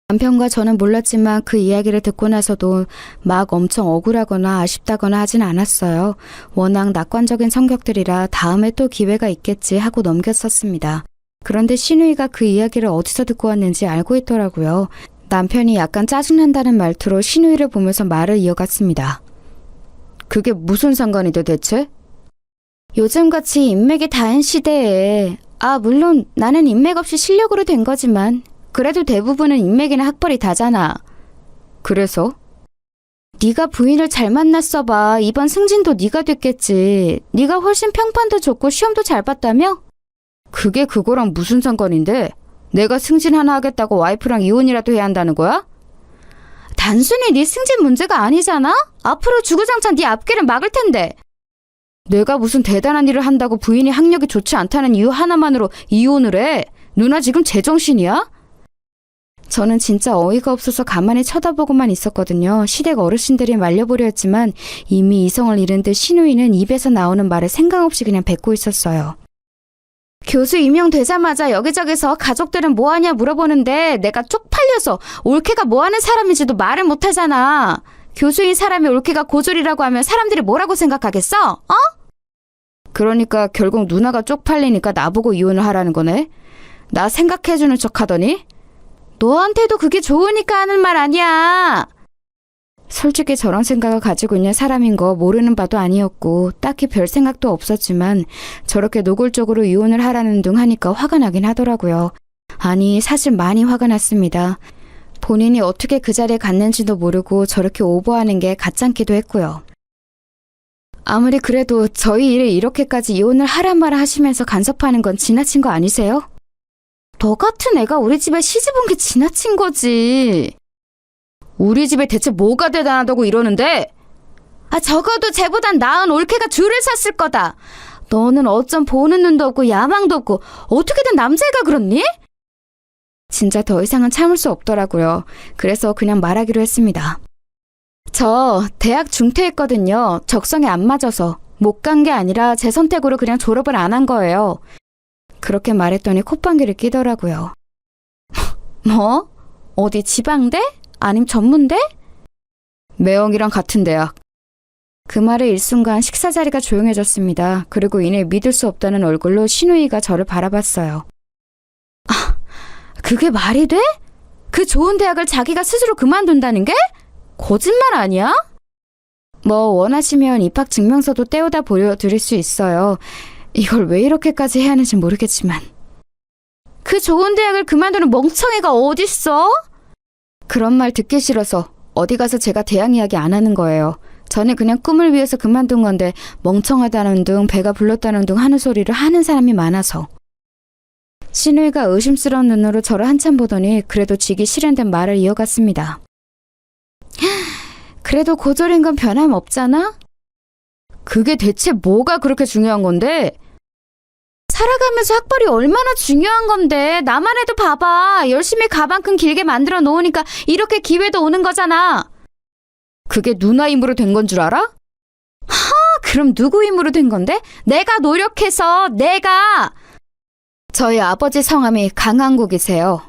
남편과 저는 몰랐지만 그 이야기를 듣고 나서도 막 엄청 억울하거나 아쉽다거나 하진 않았어요. 워낙 낙관적인 성격들이라 다음에 또 기회가 있겠지 하고 넘겼었습니다. 그런데 신우이가 그 이야기를 어디서 듣고 왔는지 알고 있더라고요. 남편이 약간 짜증난다는 말투로 신우이를 보면서 말을 이어갔습니다. 그게 무슨 상관이 돼 대체? 요즘같이 인맥이 다한 시대에 물론 나는 인맥 없이 실력으로 된 거지만 그래도 대부분은 인맥이나 학벌이 다잖아. 그래서? 네가 부인을 잘 만났어 봐. 이번 승진도 네가 됐겠지. 네가 훨씬 평판도 좋고 시험도 잘 봤다며? 그게 그거랑 무슨 상관인데? 내가 승진 하나 하겠다고 와이프랑 이혼이라도 해야 한다는 거야? 단순히 네 승진 문제가 아니잖아? 앞으로 주구장창 네 앞길을 막을 텐데. 내가 무슨 대단한 일을 한다고 부인이 학력이 좋지 않다는 이유 하나만으로 이혼을 해? 누나 지금 제정신이야? 저는 진짜 어이가 없어서 가만히 쳐다보고만 있었거든요. 시댁 어르신들이 말려보려 했지만 이미 이성을 잃은 듯 신우이는 입에서 나오는 말을 생각 없이 그냥 뱉고 있었어요. 교수 임명되자마자 여기저기서 가족들은 뭐하냐 물어보는데 내가 쪽팔려서 올케가 뭐하는 사람인지도 말을 못하잖아. 교수인 사람이 올케가 고졸이라고 하면 사람들이 뭐라고 생각하겠어? 어? 그러니까 결국 누나가 쪽팔리니까 나보고 이혼을 하라는 거네. 나 생각해주는 척 하더니 너한테도 그게 좋으니까 하는 말 아니야. 솔직히 저런 생각을 가지고 있는 사람인 거 모르는 바도 아니었고 딱히 별 생각도 없었지만 저렇게 노골적으로 이혼을 하라는 둥 하니까 화가 나긴 하더라고요. 아니 사실 많이 화가 났습니다. 본인이 어떻게 그 자리에 갔는지도 모르고 저렇게 오버하는 게 가짱기도 했고요. 아무리 그래도 저희 일을 이렇게까지 이혼을 하라 마라 하시면서 간섭하는 건 지나친 거 아니세요? 너 같은 애가 우리 집에 시집 온 게 지나친 거지. 우리 집에 대체 뭐가 대단하다고 이러는데? 적어도 쟤보단 나은 올케가 줄을 섰을 거다. 너는 어쩜 보는 눈도 없고 야망도 없고 어떻게 된 남자애가 그렇니? 진짜 더 이상은 참을 수 없더라고요. 그래서 그냥 말하기로 했습니다. 저 대학 중퇴했거든요. 적성에 안 맞아서. 못 간 게 아니라 제 선택으로 그냥 졸업을 안 한 거예요. 그렇게 말했더니 콧방귀를 끼더라고요. 뭐? 어디 지방대? 아님 전문대? 매형이랑 같은 대학. 그 말에 일순간 식사 자리가 조용해졌습니다. 그리고 이내 믿을 수 없다는 얼굴로 신우이가 저를 바라봤어요. 그게 말이 돼? 그 좋은 대학을 자기가 스스로 그만둔다는 게? 거짓말 아니야? 뭐 원하시면 입학 증명서도 떼어다 보여드릴 수 있어요. 이걸 왜 이렇게까지 해야 하는지 모르겠지만. 그 좋은 대학을 그만두는 멍청이가 어딨어? 그런 말 듣기 싫어서 어디 가서 제가 대학 이야기 안 하는 거예요. 저는 그냥 꿈을 위해서 그만둔 건데 멍청하다는 둥 배가 불렀다는 둥 하는 소리를 하는 사람이 많아서. 신우이가 의심스러운 눈으로 저를 한참 보더니 그래도 지기 실현된 말을 이어갔습니다. 그래도 고졸인 건 변함없잖아? 그게 대체 뭐가 그렇게 중요한 건데? 살아가면서 학벌이 얼마나 중요한 건데. 나만 해도 봐봐. 열심히 가방끈 길게 만들어 놓으니까 이렇게 기회도 오는 거잖아. 그게 누나 힘으로 된 건 줄 알아? 그럼 누구 힘으로 된 건데? 내가 노력해서 내가. 저희 아버지 성함이 강한국이세요.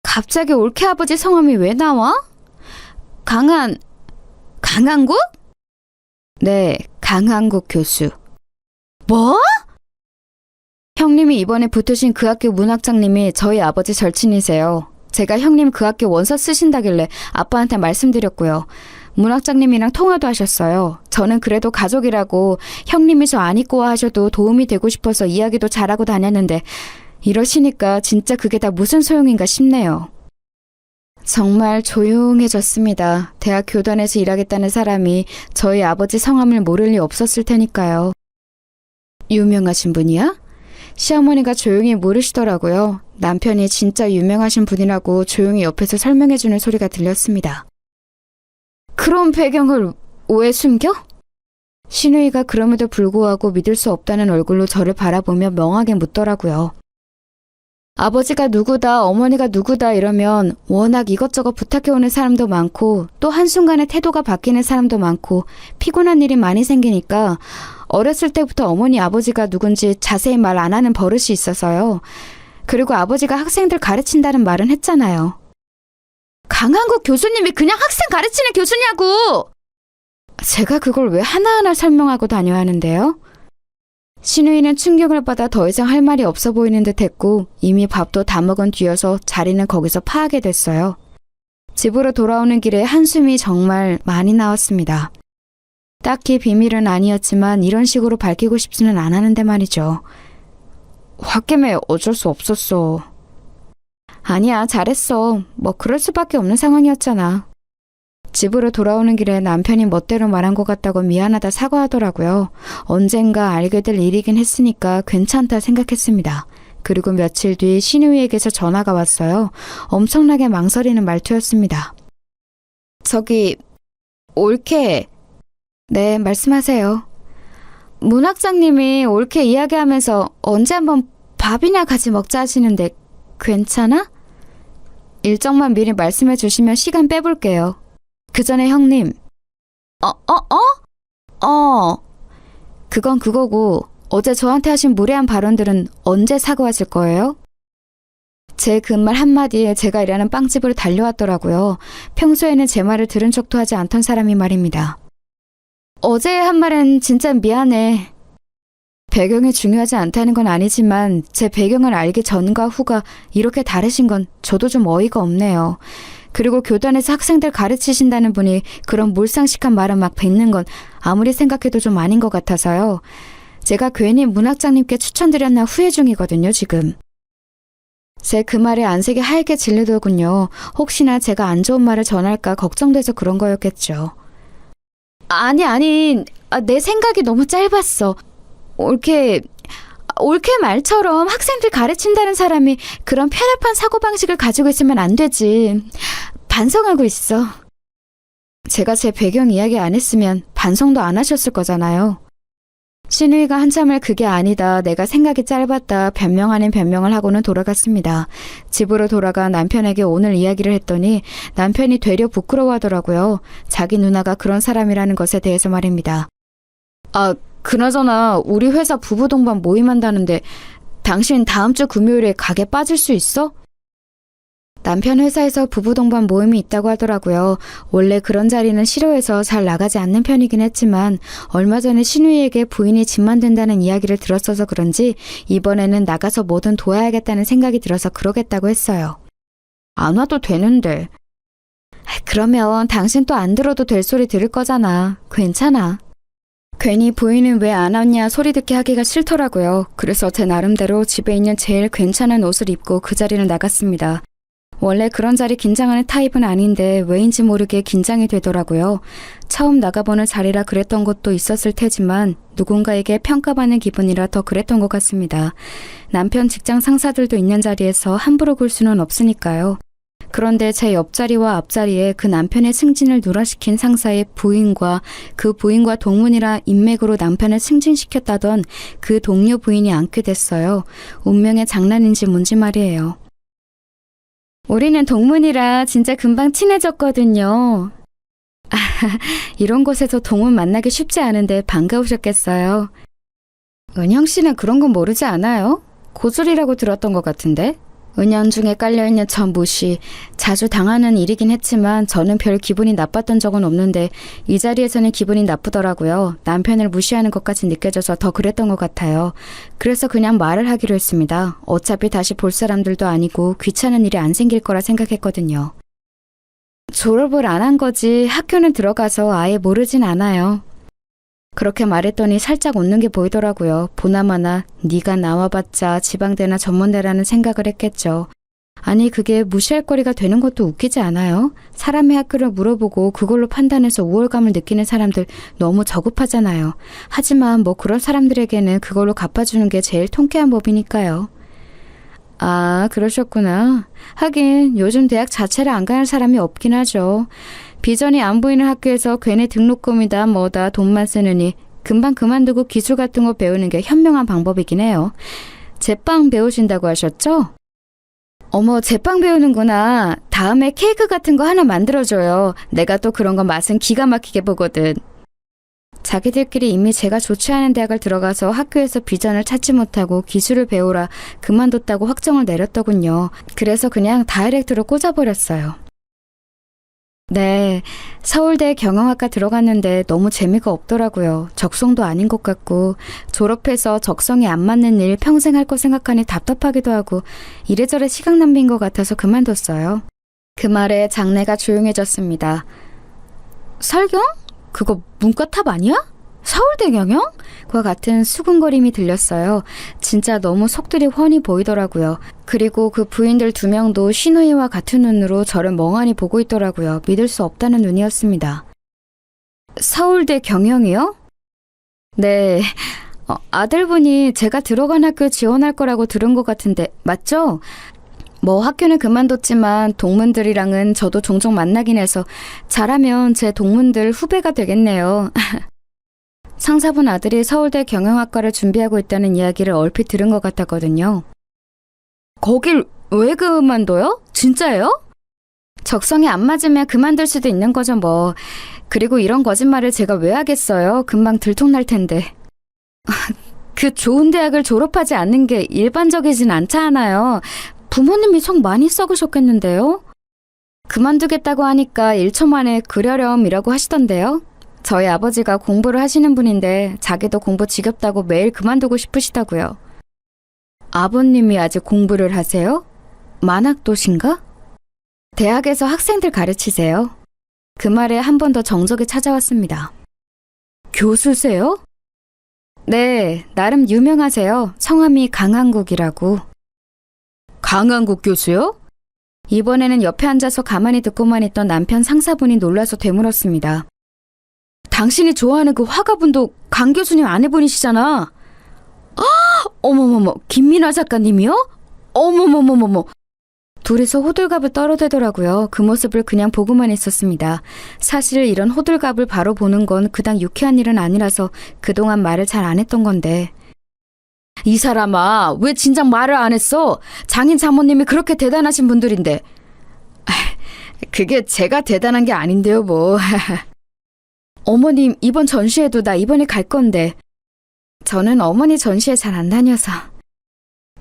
갑자기 올케 아버지 성함이 왜 나와? 강한국? 네, 강한국 교수. 뭐? 형님이 이번에 붙으신 그 학교 문학장님이 저희 아버지 절친이세요. 제가 형님 그 학교 원서 쓰신다길래 아빠한테 말씀드렸고요. 문학장님이랑 통화도 하셨어요. 저는 그래도 가족이라고 형님이 저 안 입고 와 하셔도 도움이 되고 싶어서 이야기도 잘하고 다녔는데 이러시니까 진짜 그게 다 무슨 소용인가 싶네요. 정말 조용해졌습니다. 대학 교단에서 일하겠다는 사람이 저희 아버지 성함을 모를 리 없었을 테니까요. 유명하신 분이야? 시어머니가 조용히 물으시더라고요. 남편이 진짜 유명하신 분이라고 조용히 옆에서 설명해주는 소리가 들렸습니다. 그런 배경을 왜 숨겨? 신우이가 그럼에도 불구하고 믿을 수 없다는 얼굴로 저를 바라보며 멍하게 묻더라고요. 아버지가 누구다, 어머니가 누구다 이러면 워낙 이것저것 부탁해오는 사람도 많고 또 한순간에 태도가 바뀌는 사람도 많고 피곤한 일이 많이 생기니까 어렸을 때부터 어머니 아버지가 누군지 자세히 말 안 하는 버릇이 있어서요. 그리고 아버지가 학생들 가르친다는 말은 했잖아요. 강한국 교수님이 그냥 학생 가르치는 교수냐고! 제가 그걸 왜 하나하나 설명하고 다녀야 하는데요? 신우이는 충격을 받아 더 이상 할 말이 없어 보이는 듯 했고 이미 밥도 다 먹은 뒤여서 자리는 거기서 파하게 됐어요. 집으로 돌아오는 길에 한숨이 정말 많이 나왔습니다. 딱히 비밀은 아니었지만 이런 식으로 밝히고 싶지는 않았는데 말이죠. 홧김에 어쩔 수 없었어. 아니야, 잘했어. 뭐 그럴 수밖에 없는 상황이었잖아. 집으로 돌아오는 길에 남편이 멋대로 말한 것 같다고 미안하다 사과하더라고요. 언젠가 알게 될 일이긴 했으니까 괜찮다 생각했습니다. 그리고 며칠 뒤 신우이에게서 전화가 왔어요. 엄청나게 망설이는 말투였습니다. 저기, 올케. 네, 말씀하세요. 문학장님이 올케 이야기하면서 언제 한번 밥이나 같이 먹자 하시는데 괜찮아? 일정만 미리 말씀해 주시면 시간 빼볼게요. 그 전에 형님. 그건 그거고 어제 저한테 하신 무례한 발언들은 언제 사과하실 거예요? 제 그 말 한마디에 제가 일하는 빵집으로 달려왔더라고요. 평소에는 제 말을 들은 척도 하지 않던 사람이 말입니다. 어제 한 말은 진짜 미안해. 배경이 중요하지 않다는 건 아니지만 제 배경을 알기 전과 후가 이렇게 다르신 건 저도 좀 어이가 없네요. 그리고 교단에서 학생들 가르치신다는 분이 그런 몰상식한 말을 막 뱉는 건 아무리 생각해도 좀 아닌 것 같아서요. 제가 괜히 문학장님께 추천드렸나 후회 중이거든요, 지금. 제 그 말에 안색이 하얗게 질리더군요. 혹시나 제가 안 좋은 말을 전할까 걱정돼서 그런 거였겠죠. 아니, 내 생각이 너무 짧았어. 올케 말처럼 학생들 가르친다는 사람이 그런 편협한 사고방식을 가지고 있으면 안 되지. 반성하고 있어. 제가 제 배경 이야기 안 했으면 반성도 안 하셨을 거잖아요. 신우이가 한참을 그게 아니다, 내가 생각이 짧았다 변명 아닌 변명을 하고는 돌아갔습니다. 집으로 돌아가 남편에게 오늘 이야기를 했더니 남편이 되려 부끄러워하더라고요. 자기 누나가 그런 사람이라는 것에 대해서 말입니다. 그나저나 우리 회사 부부 동반 모임한다는데 당신 다음 주 금요일에 가게 빠질 수 있어? 남편 회사에서 부부 동반 모임이 있다고 하더라고요. 원래 그런 자리는 싫어해서 잘 나가지 않는 편이긴 했지만 얼마 전에 신우이에게 부인이 집만 된다는 이야기를 들었어서 그런지 이번에는 나가서 뭐든 도와야겠다는 생각이 들어서 그러겠다고 했어요. 안 와도 되는데. 그러면 당신 또 안 들어도 될 소리 들을 거잖아. 괜찮아. 괜히 부인은 왜 안 왔냐 소리 듣게 하기가 싫더라고요. 그래서 제 나름대로 집에 있는 제일 괜찮은 옷을 입고 그 자리를 나갔습니다. 원래 그런 자리 긴장하는 타입은 아닌데 왜인지 모르게 긴장이 되더라고요. 처음 나가보는 자리라 그랬던 것도 있었을 테지만 누군가에게 평가받는 기분이라 더 그랬던 것 같습니다. 남편 직장 상사들도 있는 자리에서 함부로 굴 수는 없으니까요. 그런데 제 옆자리와 앞자리에 그 남편의 승진을 누락시킨 상사의 부인과 그 부인과 동문이라 인맥으로 남편을 승진시켰다던 그 동료 부인이 앉게 됐어요. 운명의 장난인지 뭔지 말이에요. 우리는 동문이라 진짜 금방 친해졌거든요. 이런 곳에서 동문 만나기 쉽지 않은데 반가우셨겠어요. 은영 씨는 그런 건 모르지 않아요? 고졸이라고 들었던 것 같은데? 은연중에 깔려있는 저 무시, 자주 당하는 일이긴 했지만 저는 별 기분이 나빴던 적은 없는데 이 자리에서는 기분이 나쁘더라고요. 남편을 무시하는 것까지 느껴져서 더 그랬던 것 같아요. 그래서 그냥 말을 하기로 했습니다. 어차피 다시 볼 사람들도 아니고 귀찮은 일이 안 생길 거라 생각했거든요. 졸업을 안 한 거지 학교는 들어가서 아예 모르진 않아요. 그렇게 말했더니 살짝 웃는 게 보이더라고요. 보나마나 네가 나와봤자 지방대나 전문대라는 생각을 했겠죠. 아니 그게 무시할 거리가 되는 것도 웃기지 않아요? 사람의 학교를 물어보고 그걸로 판단해서 우월감을 느끼는 사람들 너무 저급하잖아요. 하지만 뭐 그런 사람들에게는 그걸로 갚아주는 게 제일 통쾌한 법이니까요. 아, 그러셨구나. 하긴 요즘 대학 자체를 안 가는 사람이 없긴 하죠. 비전이 안 보이는 학교에서 괜히 등록금이다 뭐다 돈만 쓰느니 금방 그만두고 기술 같은 거 배우는 게 현명한 방법이긴 해요. 제빵 배우신다고 하셨죠? 어머, 제빵 배우는구나. 다음에 케이크 같은 거 하나 만들어줘요. 내가 또 그런 거 맛은 기가 막히게 보거든. 자기들끼리 이미 제가 좋지 않은 대학을 들어가서 학교에서 비전을 찾지 못하고 기술을 배우라 그만뒀다고 확정을 내렸더군요. 그래서 그냥 다이렉트로 꽂아버렸어요. 네, 서울대 경영학과 들어갔는데 너무 재미가 없더라고요. 적성도 아닌 것 같고 졸업해서 적성에 안 맞는 일 평생 할 거 생각하니 답답하기도 하고 이래저래 시간 낭비인 것 같아서 그만뒀어요. 그 말에 장내가 조용해졌습니다. 설경? 그거 문과탑 아니야? 서울대 경영? 과 같은 수군거림이 들렸어요. 진짜 너무 속들이 훤히 보이더라고요. 그리고 그 부인들 2명도 신우이와 같은 눈으로 저를 멍하니 보고 있더라고요. 믿을 수 없다는 눈이었습니다. 서울대 경영이요? 네. 아들분이 제가 들어간 학교에 지원할 거라고 들은 것 같은데 맞죠? 뭐 학교는 그만뒀지만 동문들이랑은 저도 종종 만나긴 해서 잘하면 제 동문들 후배가 되겠네요. 상사분 아들이 서울대 경영학과를 준비하고 있다는 이야기를 얼핏 들은 것 같았거든요. 거길 왜 그만둬요? 진짜예요? 적성에 안 맞으면 그만둘 수도 있는 거죠 뭐. 그리고 이런 거짓말을 제가 왜 하겠어요? 금방 들통날 텐데. 그 좋은 대학을 졸업하지 않는 게 일반적이진 않잖아요. 부모님이 속 많이 썩으셨겠는데요? 그만두겠다고 하니까 1초 만에 그러렴이라고 하시던데요. 저희 아버지가 공부를 하시는 분인데 자기도 공부 지겹다고 매일 그만두고 싶으시다고요. 아버님이 아직 공부를 하세요? 만학도신가? 대학에서 학생들 가르치세요. 그 말에 한 번 더 정적이 찾아왔습니다. 교수세요? 네, 나름 유명하세요. 성함이 강한국이라고. 강한국 교수요? 이번에는 옆에 앉아서 가만히 듣고만 있던 남편 상사분이 놀라서 되물었습니다. 당신이 좋아하는 그 화가분도 강 교수님 아내분이시잖아. 아, 어머머머, 김민화 작가님이요? 어머머머머머. 둘이서 호들갑을 떨어대더라고요. 그 모습을 그냥 보고만 있었습니다. 사실 이런 호들갑을 바로 보는 건 그닥 유쾌한 일은 아니라서 그동안 말을 잘 안 했던 건데. 이 사람아, 왜 진작 말을 안 했어? 장인 장모님이 그렇게 대단하신 분들인데. 그게 제가 대단한 게 아닌데요, 뭐. 어머님, 이번 전시회도 나 이번에 갈 건데. 저는 어머니 전시회 잘 안 다녀서.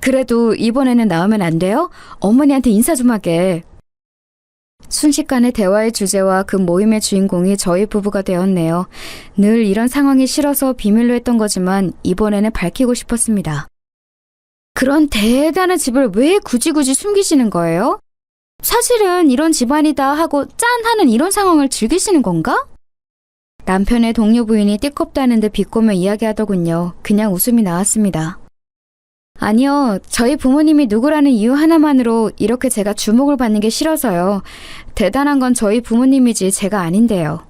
그래도 이번에는 나오면 안 돼요? 어머니한테 인사 좀 하게. 순식간에 대화의 주제와 그 모임의 주인공이 저희 부부가 되었네요. 늘 이런 상황이 싫어서 비밀로 했던 거지만 이번에는 밝히고 싶었습니다. 그런 대단한 집을 왜 굳이 숨기시는 거예요? 사실은 이런 집안이다 하고 짠 하는 이런 상황을 즐기시는 건가? 남편의 동료 부인이 띠껍다는 듯 비꼬며 이야기하더군요. 그냥 웃음이 나왔습니다. 아니요, 저희 부모님이 누구라는 이유 하나만으로 이렇게 제가 주목을 받는 게 싫어서요. 대단한 건 저희 부모님이지 제가 아닌데요.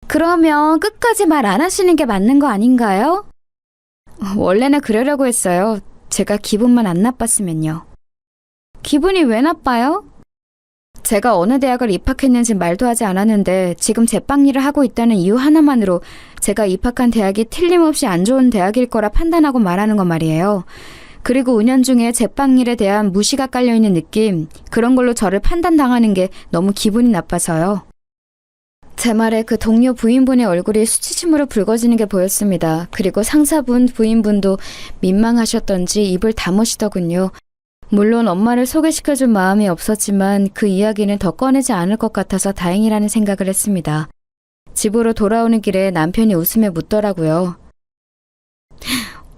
그러면 끝까지 말 안 하시는 게 맞는 거 아닌가요? 원래는 그러려고 했어요. 제가 기분만 안 나빴으면요. 기분이 왜 나빠요? 제가 어느 대학을 입학했는지 말도 하지 않았는데 지금 제빵 일을 하고 있다는 이유 하나만으로 제가 입학한 대학이 틀림없이 안 좋은 대학일 거라 판단하고 말하는 건 말이에요. 그리고 은연중에 제빵 일에 대한 무시가 깔려있는 느낌, 그런 걸로 저를 판단당하는 게 너무 기분이 나빠서요. 제 말에 그 동료 부인분의 얼굴이 수치심으로 붉어지는 게 보였습니다. 그리고 상사분, 부인분도 민망하셨던지 입을 다무시더군요. 물론 엄마를 소개시켜줄 마음이 없었지만 그 이야기는 더 꺼내지 않을 것 같아서 다행이라는 생각을 했습니다. 집으로 돌아오는 길에 남편이 웃으며 묻더라고요.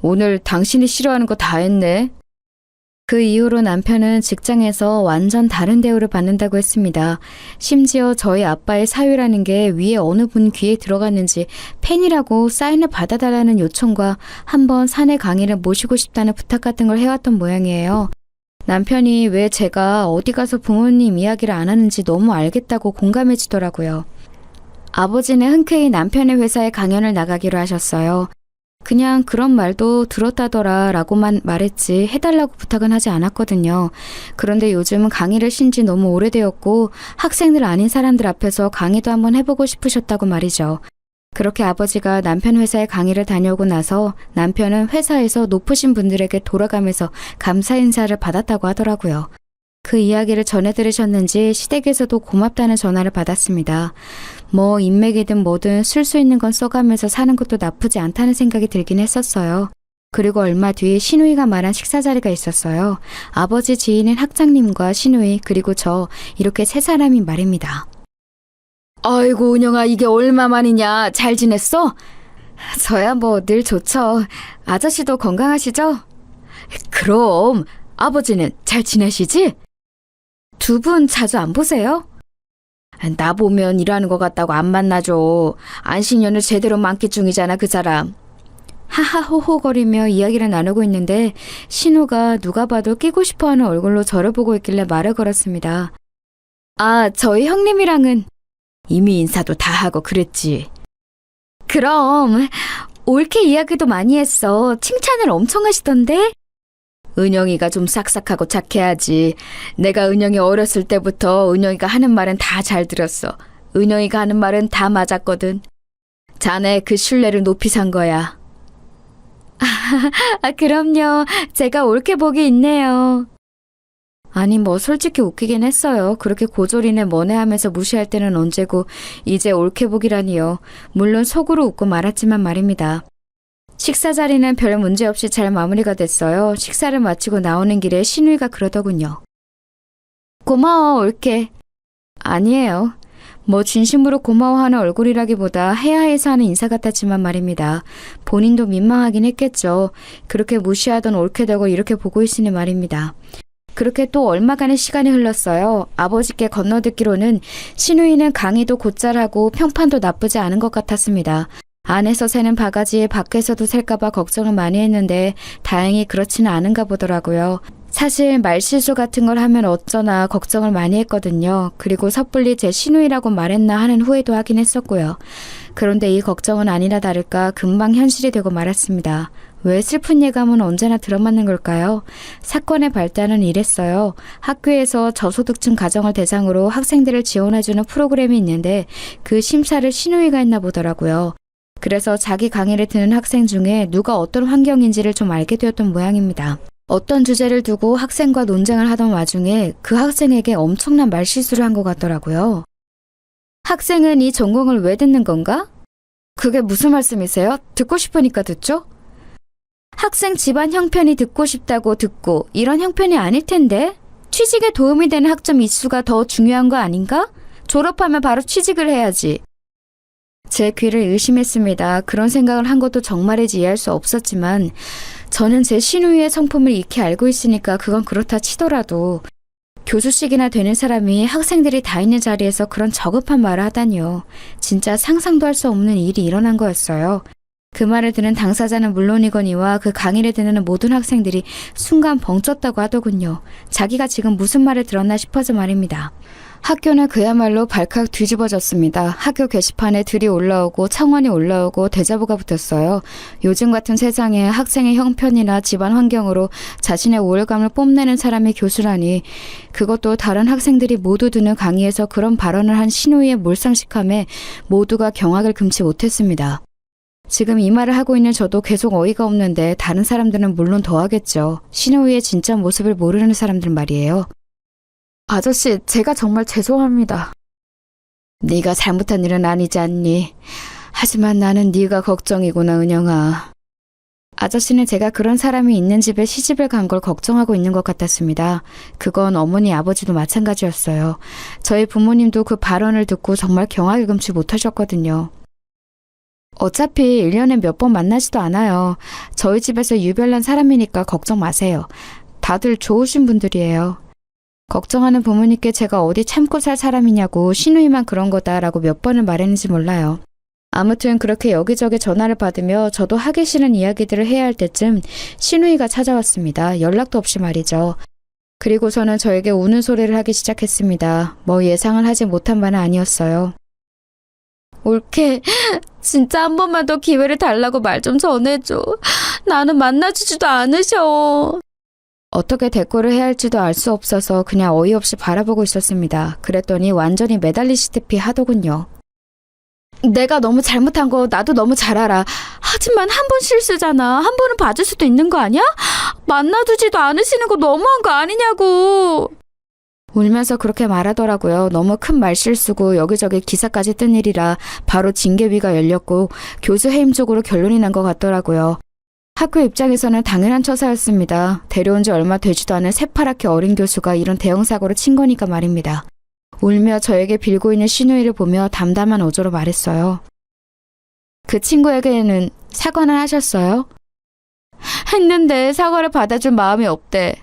오늘 당신이 싫어하는 거 다 했네. 그 이후로 남편은 직장에서 완전 다른 대우를 받는다고 했습니다. 심지어 저희 아빠의 사유라는 게 위에 어느 분 귀에 들어갔는지 팬이라고 사인을 받아달라는 요청과 한번 사내 강의를 모시고 싶다는 부탁 같은 걸 해왔던 모양이에요. 남편이 왜 제가 어디 가서 부모님 이야기를 안 하는지 너무 알겠다고 공감해 주더라고요. 아버지는 흔쾌히 남편의 회사에 강연을 나가기로 하셨어요. 그냥 그런 말도 들었다더라 라고만 말했지 해달라고 부탁은 하지 않았거든요. 그런데 요즘은 강의를 쉰 지 너무 오래되었고 학생들 아닌 사람들 앞에서 강의도 한번 해보고 싶으셨다고 말이죠. 그렇게 아버지가 남편 회사에 강의를 다녀오고 나서 남편은 회사에서 높으신 분들에게 돌아가면서 감사 인사를 받았다고 하더라고요. 그 이야기를 전해 들으셨는지 시댁에서도 고맙다는 전화를 받았습니다. 뭐 인맥이든 뭐든 쓸 수 있는 건 써가면서 사는 것도 나쁘지 않다는 생각이 들긴 했었어요. 그리고 얼마 뒤 시누이가 말한 식사 자리가 있었어요. 아버지 지인인 학장님과 시누이 그리고 저 이렇게 세 사람이 말입니다. 아이고 은영아 이게 얼마만이냐 잘 지냈어? 저야 뭐 늘 좋죠. 아저씨도 건강하시죠? 그럼 아버지는 잘 지내시지? 두 분 자주 안 보세요? 나 보면 일하는 것 같다고 안 만나죠. 안식년을 제대로 만끽 중이잖아 그 사람. 하하호호거리며 이야기를 나누고 있는데 신우가 누가 봐도 끼고 싶어하는 얼굴로 저를 보고 있길래 말을 걸었습니다. 아 저희 형님이랑은 이미 인사도 다 하고 그랬지. 그럼 옳게 이야기도 많이 했어. 칭찬을 엄청 하시던데? 은영이가 좀 싹싹하고 착해야지. 내가 은영이 어렸을 때부터 은영이가 하는 말은 다 잘 들었어. 은영이가 하는 말은 다 맞았거든. 자네 그 신뢰를 높이 산 거야. 그럼요. 제가 옳게 보기 있네요. 아니 뭐 솔직히 웃기긴 했어요. 그렇게 고졸이네 뭐네 하면서 무시할 때는 언제고 이제 옳게 보기라니요. 물론 속으로 웃고 말았지만 말입니다. 식사 자리는 별 문제 없이 잘 마무리가 됐어요. 식사를 마치고 나오는 길에 신우이가 그러더군요. 고마워 옳게. 아니에요. 뭐 진심으로 고마워하는 얼굴이라기보다 해야 해서 하는 인사 같았지만 말입니다. 본인도 민망하긴 했겠죠. 그렇게 무시하던 옳게 되고 이렇게 보고 있으니 말입니다. 그렇게 또 얼마간의 시간이 흘렀어요. 아버지께 건너듣기로는 신우이는 강의도 곧잘하고 평판도 나쁘지 않은 것 같았습니다. 안에서 새는 바가지에 밖에서도 셀까봐 걱정을 많이 했는데 다행히 그렇지는 않은가 보더라고요. 사실 말실수 같은 걸 하면 어쩌나 걱정을 많이 했거든요. 그리고 섣불리 제 신우이라고 말했나 하는 후회도 하긴 했었고요. 그런데 이 걱정은 아니라 다를까 금방 현실이 되고 말았습니다. 왜 슬픈 예감은 언제나 들어맞는 걸까요? 사건의 발단은 이랬어요. 학교에서 저소득층 가정을 대상으로 학생들을 지원해주는 프로그램이 있는데 그 심사를 신우이가 했나 보더라고요. 그래서 자기 강의를 듣는 학생 중에 누가 어떤 환경인지를 좀 알게 되었던 모양입니다. 어떤 주제를 두고 학생과 논쟁을 하던 와중에 그 학생에게 엄청난 말실수를 한 것 같더라고요. 학생은 이 전공을 왜 듣는 건가? 그게 무슨 말씀이세요? 듣고 싶으니까 듣죠? 학생 집안 형편이 듣고 싶다고 듣고 이런 형편이 아닐 텐데? 취직에 도움이 되는 학점 이수가 더 중요한 거 아닌가? 졸업하면 바로 취직을 해야지. 제 귀를 의심했습니다. 그런 생각을 한 것도 정말이지 이해할 수 없었지만 저는 제 신우이의 성품을 익히 알고 있으니까 그건 그렇다 치더라도 교수직이나 되는 사람이 학생들이 다 있는 자리에서 그런 저급한 말을 하다니요. 진짜 상상도 할 수 없는 일이 일어난 거였어요. 그 말을 들은 당사자는 물론이거니와 그 강의를 듣는 모든 학생들이 순간 벙쪘다고 하더군요. 자기가 지금 무슨 말을 들었나 싶어서 말입니다. 학교는 그야말로 발칵 뒤집어졌습니다. 학교 게시판에 들이 올라오고 청원이 올라오고 대자보가 붙었어요. 요즘 같은 세상에 학생의 형편이나 집안 환경으로 자신의 우월감을 뽐내는 사람이 교수라니, 그것도 다른 학생들이 모두 듣는 강의에서 그런 발언을 한 신우이의 몰상식함에 모두가 경악을 금치 못했습니다. 지금 이 말을 하고 있는 저도 계속 어이가 없는데 다른 사람들은 물론 더 하겠죠. 신우이의 진짜 모습을 모르는 사람들 말이에요. 아저씨, 제가 정말 죄송합니다. 네가 잘못한 일은 아니지 않니? 하지만 나는 네가 걱정이구나, 은영아. 아저씨는 제가 그런 사람이 있는 집에 시집을 간 걸 걱정하고 있는 것 같았습니다. 그건 어머니, 아버지도 마찬가지였어요. 저희 부모님도 그 발언을 듣고 정말 경악을 금치 못하셨거든요. 어차피 1년에 몇 번 만나지도 않아요. 저희 집에서 유별난 사람이니까 걱정 마세요. 다들 좋으신 분들이에요. 걱정하는 부모님께 제가 어디 참고 살 사람이냐고 신우이만 그런 거다라고 몇 번을 말했는지 몰라요. 아무튼 그렇게 여기저기 전화를 받으며 저도 하기 싫은 이야기들을 해야 할 때쯤 신우이가 찾아왔습니다. 연락도 없이 말이죠. 그리고서는 저에게 우는 소리를 하기 시작했습니다. 뭐 예상을 하지 못한 바는 아니었어요. 올케, 진짜 한 번만 더 기회를 달라고 말 좀 전해줘. 나는 만나주지도 않으셔. 어떻게 대꾸를 해야 할지도 알 수 없어서 그냥 어이없이 바라보고 있었습니다. 그랬더니 완전히 매달리시듯이 하더군요. 내가 너무 잘못한 거 나도 너무 잘 알아. 하지만 한 번 실수잖아. 한 번은 봐줄 수도 있는 거 아니야? 만나주지도 않으시는 거 너무한 거 아니냐고. 울면서 그렇게 말하더라고요. 너무 큰 말실수고 여기저기 기사까지 뜬 일이라 바로 징계위가 열렸고 교수 해임 쪽으로 결론이 난 것 같더라고요. 학교 입장에서는 당연한 처사였습니다. 데려온 지 얼마 되지도 않은 새파랗게 어린 교수가 이런 대형 사고를 친 거니까 말입니다. 울며 저에게 빌고 있는 신우이를 보며 담담한 어조로 말했어요. 그 친구에게는 사과는 하셨어요? 했는데 사과를 받아줄 마음이 없대.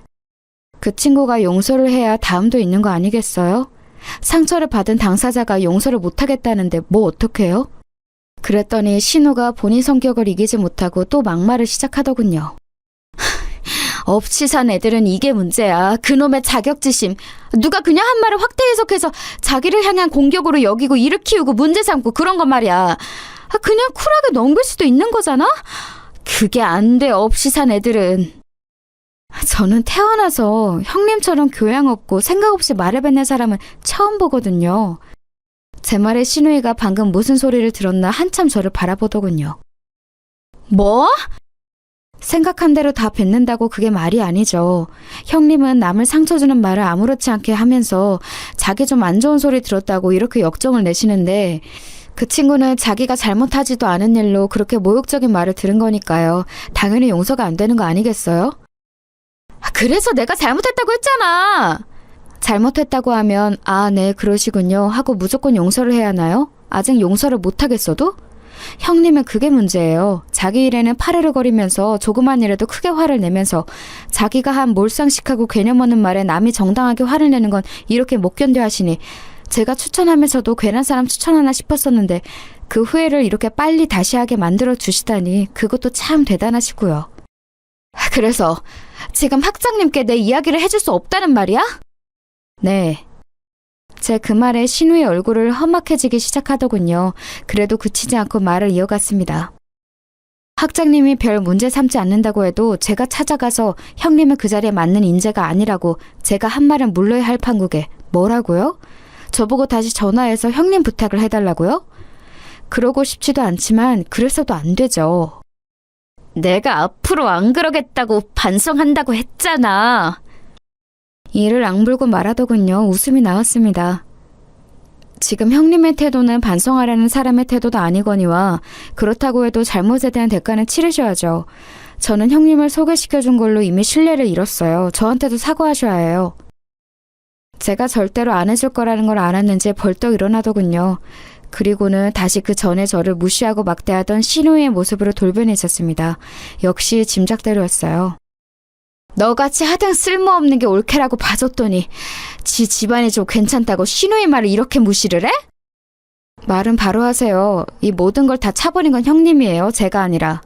그 친구가 용서를 해야 다음도 있는 거 아니겠어요? 상처를 받은 당사자가 용서를 못하겠다는데 뭐 어떡해요? 그랬더니 신우가 본인 성격을 이기지 못하고 또 막말을 시작하더군요. 없이 산 애들은 이게 문제야. 그놈의 자격지심. 누가 그냥 한 말을 확대 해석해서 자기를 향한 공격으로 여기고 일을 키우고 문제 삼고 그런 거 말이야. 그냥 쿨하게 넘길 수도 있는 거잖아? 그게 안 돼, 없이 산 애들은. 저는 태어나서 형님처럼 교양 없고 생각 없이 말을 뱉는 사람은 처음 보거든요. 제 말에 신우이가 방금 무슨 소리를 들었나 한참 저를 바라보더군요. 뭐? 생각한 대로 다 뱉는다고 그게 말이 아니죠. 형님은 남을 상처 주는 말을 아무렇지 않게 하면서 자기 좀 안 좋은 소리 들었다고 이렇게 역정을 내시는데, 그 친구는 자기가 잘못하지도 않은 일로 그렇게 모욕적인 말을 들은 거니까요. 당연히 용서가 안 되는 거 아니겠어요? 그래서 내가 잘못했다고 했잖아. 잘못했다고 하면 아, 네, 그러시군요 하고 무조건 용서를 해야 하나요? 아직 용서를 못하겠어도? 형님은 그게 문제예요. 자기 일에는 파르르거리면서 조그만 일에도 크게 화를 내면서 자기가 한 몰상식하고 개념 없는 말에 남이 정당하게 화를 내는 건 이렇게 못 견뎌 하시니 제가 추천하면서도 괜한 사람 추천하나 싶었었는데 그 후회를 이렇게 빨리 다시 하게 만들어 주시다니 그것도 참 대단하시고요. 그래서 지금 학장님께 내 이야기를 해줄 수 없다는 말이야? 네. 제 그 말에 신우의 얼굴을 험악해지기 시작하더군요. 그래도 그치지 않고 말을 이어갔습니다. 학장님이 별 문제 삼지 않는다고 해도 제가 찾아가서 형님은 그 자리에 맞는 인재가 아니라고 제가 한 말은 물러야 할 판국에 뭐라고요? 저보고 다시 전화해서 형님 부탁을 해달라고요? 그러고 싶지도 않지만 그래서도 안 되죠. 내가 앞으로 안 그러겠다고 반성한다고 했잖아. 이를 앙불고 말하더군요. 웃음이 나왔습니다. 지금 형님의 태도는 반성하라는 사람의 태도도 아니거니와 그렇다고 해도 잘못에 대한 대가는 치르셔야죠. 저는 형님을 소개시켜준 걸로 이미 신뢰를 잃었어요. 저한테도 사과하셔야 해요. 제가 절대로 안 해줄 거라는 걸 알았는지 벌떡 일어나더군요. 그리고는 다시 그 전에 저를 무시하고 막대하던 신우의 모습으로 돌변해 있었습니다. 역시 짐작대로였어요. 너같이 하등 쓸모없는 게 옳게라고 봐줬더니 지 집안이 좀 괜찮다고 신우의 말을 이렇게 무시를 해? 말은 바로 하세요. 이 모든 걸 다 차버린 건 형님이에요. 제가 아니라.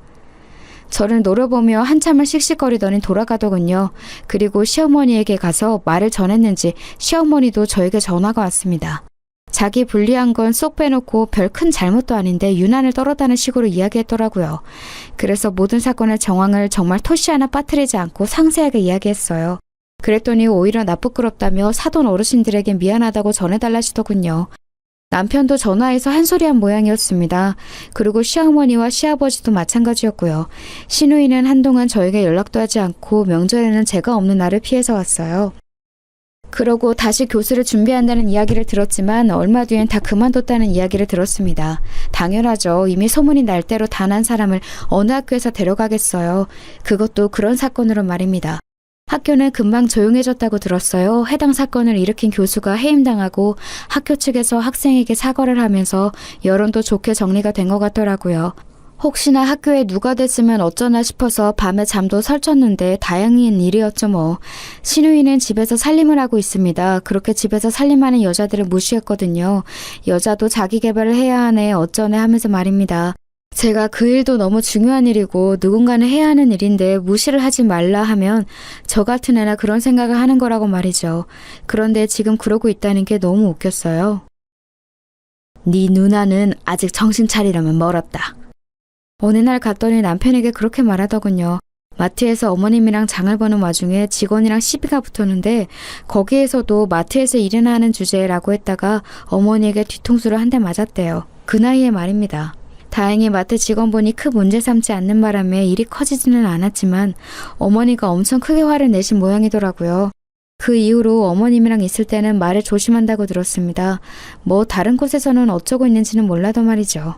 저를 노려보며 한참을 씩씩거리더니 돌아가더군요. 그리고 시어머니에게 가서 말을 전했는지 시어머니도 저에게 전화가 왔습니다. 자기 불리한 건 쏙 빼놓고 별 큰 잘못도 아닌데 유난을 떨었다는 식으로 이야기했더라고요. 그래서 모든 사건의 정황을 정말 토시 하나 빠뜨리지 않고 상세하게 이야기했어요. 그랬더니 오히려 나쁘끄럽다며 사돈 어르신들에게 미안하다고 전해달라시더군요. 남편도 전화해서 한 소리 한 모양이었습니다. 그리고 시어머니와 시아버지도 마찬가지였고요. 시누이는 한동안 저에게 연락도 하지 않고 명절에는 제가 없는 날을 피해서 왔어요. 그러고 다시 교수를 준비한다는 이야기를 들었지만 얼마 뒤엔 다 그만뒀다는 이야기를 들었습니다. 당연하죠. 이미 소문이 날 대로 단 한 사람을 어느 학교에서 데려가겠어요. 그것도 그런 사건으로 말입니다. 학교는 금방 조용해졌다고 들었어요. 해당 사건을 일으킨 교수가 해임당하고 학교 측에서 학생에게 사과를 하면서 여론도 좋게 정리가 된 것 같더라고요. 혹시나 학교에 누가 됐으면 어쩌나 싶어서 밤에 잠도 설쳤는데 다행인 일이었죠 뭐. 시누이는 집에서 살림을 하고 있습니다. 그렇게 집에서 살림하는 여자들을 무시했거든요. 여자도 자기 개발을 해야 하네 어쩌네 하면서 말입니다. 제가 그 일도 너무 중요한 일이고 누군가는 해야 하는 일인데 무시를 하지 말라 하면 저 같은 애나 그런 생각을 하는 거라고 말이죠. 그런데 지금 그러고 있다는 게 너무 웃겼어요. 네 누나는 아직 정신 차리려면 멀었다. 어느 날 갔더니 남편에게 그렇게 말하더군요. 마트에서 어머님이랑 장을 보는 와중에 직원이랑 시비가 붙었는데 거기에서도 마트에서 일이나 하는 주제라고 했다가 어머니에게 뒤통수를 한 대 맞았대요. 그 나이에 말입니다. 다행히 마트 직원분이 큰 문제 삼지 않는 바람에 일이 커지지는 않았지만 어머니가 엄청 크게 화를 내신 모양이더라고요. 그 이후로 어머님이랑 있을 때는 말을 조심한다고 들었습니다. 뭐 다른 곳에서는 어쩌고 있는지는 몰라도 말이죠.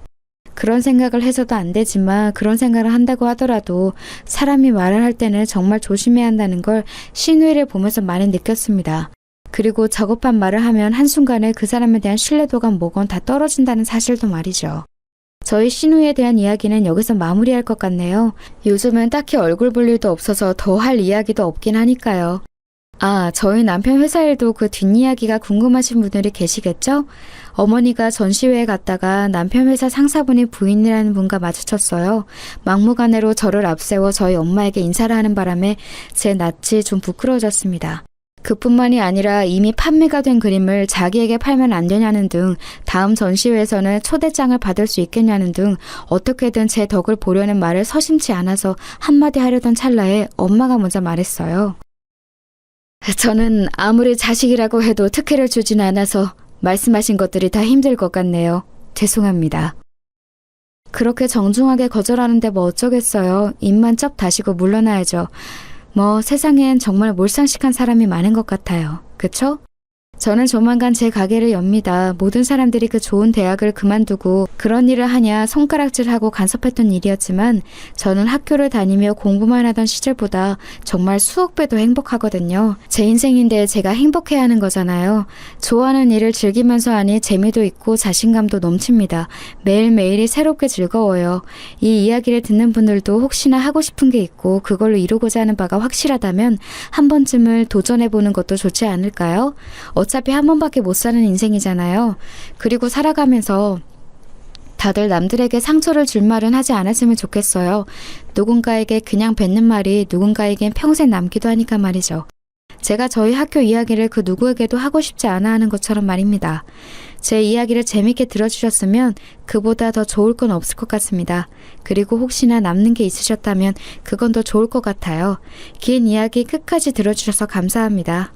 그런 생각을 해서도 안 되지만 그런 생각을 한다고 하더라도 사람이 말을 할 때는 정말 조심해야 한다는 걸 시누이를 보면서 많이 느꼈습니다. 그리고 저급한 말을 하면 한순간에 그 사람에 대한 신뢰도가 뭐건 다 떨어진다는 사실도 말이죠. 저희 시누이에 대한 이야기는 여기서 마무리할 것 같네요. 요즘은 딱히 얼굴 볼 일도 없어서 더 할 이야기도 없긴 하니까요. 아, 저희 남편 회사 일도 그 뒷이야기가 궁금하신 분들이 계시겠죠? 어머니가 전시회에 갔다가 남편 회사 상사분이 부인이라는 분과 마주쳤어요. 막무가내로 저를 앞세워 저희 엄마에게 인사를 하는 바람에 제 낯이 좀 부끄러워졌습니다. 그뿐만이 아니라 이미 판매가 된 그림을 자기에게 팔면 안 되냐는 등 다음 전시회에서는 초대장을 받을 수 있겠냐는 등 어떻게든 제 덕을 보려는 말을 서심치 않아서 한마디 하려던 찰나에 엄마가 먼저 말했어요. 저는 아무리 자식이라고 해도 특혜를 주진 않아서 말씀하신 것들이 다 힘들 것 같네요. 죄송합니다. 그렇게 정중하게 거절하는데 뭐 어쩌겠어요. 입만 쩍 다시고 물러나야죠. 뭐 세상엔 정말 몰상식한 사람이 많은 것 같아요. 그쵸? 저는 조만간 제 가게를 엽니다. 모든 사람들이 그 좋은 대학을 그만두고 그런 일을 하냐 손가락질하고 간섭했던 일이었지만 저는 학교를 다니며 공부만 하던 시절보다 정말 수억 배도 행복하거든요. 제 인생인데 제가 행복해야 하는 거잖아요. 좋아하는 일을 즐기면서 하니 재미도 있고 자신감도 넘칩니다. 매일매일이 새롭게 즐거워요. 이 이야기를 듣는 분들도 혹시나 하고 싶은 게 있고 그걸로 이루고자 하는 바가 확실하다면 한 번쯤을 도전해보는 것도 좋지 않을까요? 어차피 한 번밖에 못 사는 인생이잖아요. 그리고 살아가면서 다들 남들에게 상처를 줄 말은 하지 않았으면 좋겠어요. 누군가에게 그냥 뱉는 말이 누군가에겐 평생 남기도 하니까 말이죠. 제가 저희 학교 이야기를 그 누구에게도 하고 싶지 않아 하는 것처럼 말입니다. 제 이야기를 재밌게 들어주셨으면 그보다 더 좋을 건 없을 것 같습니다. 그리고 혹시나 남는 게 있으셨다면 그건 더 좋을 것 같아요. 긴 이야기 끝까지 들어주셔서 감사합니다.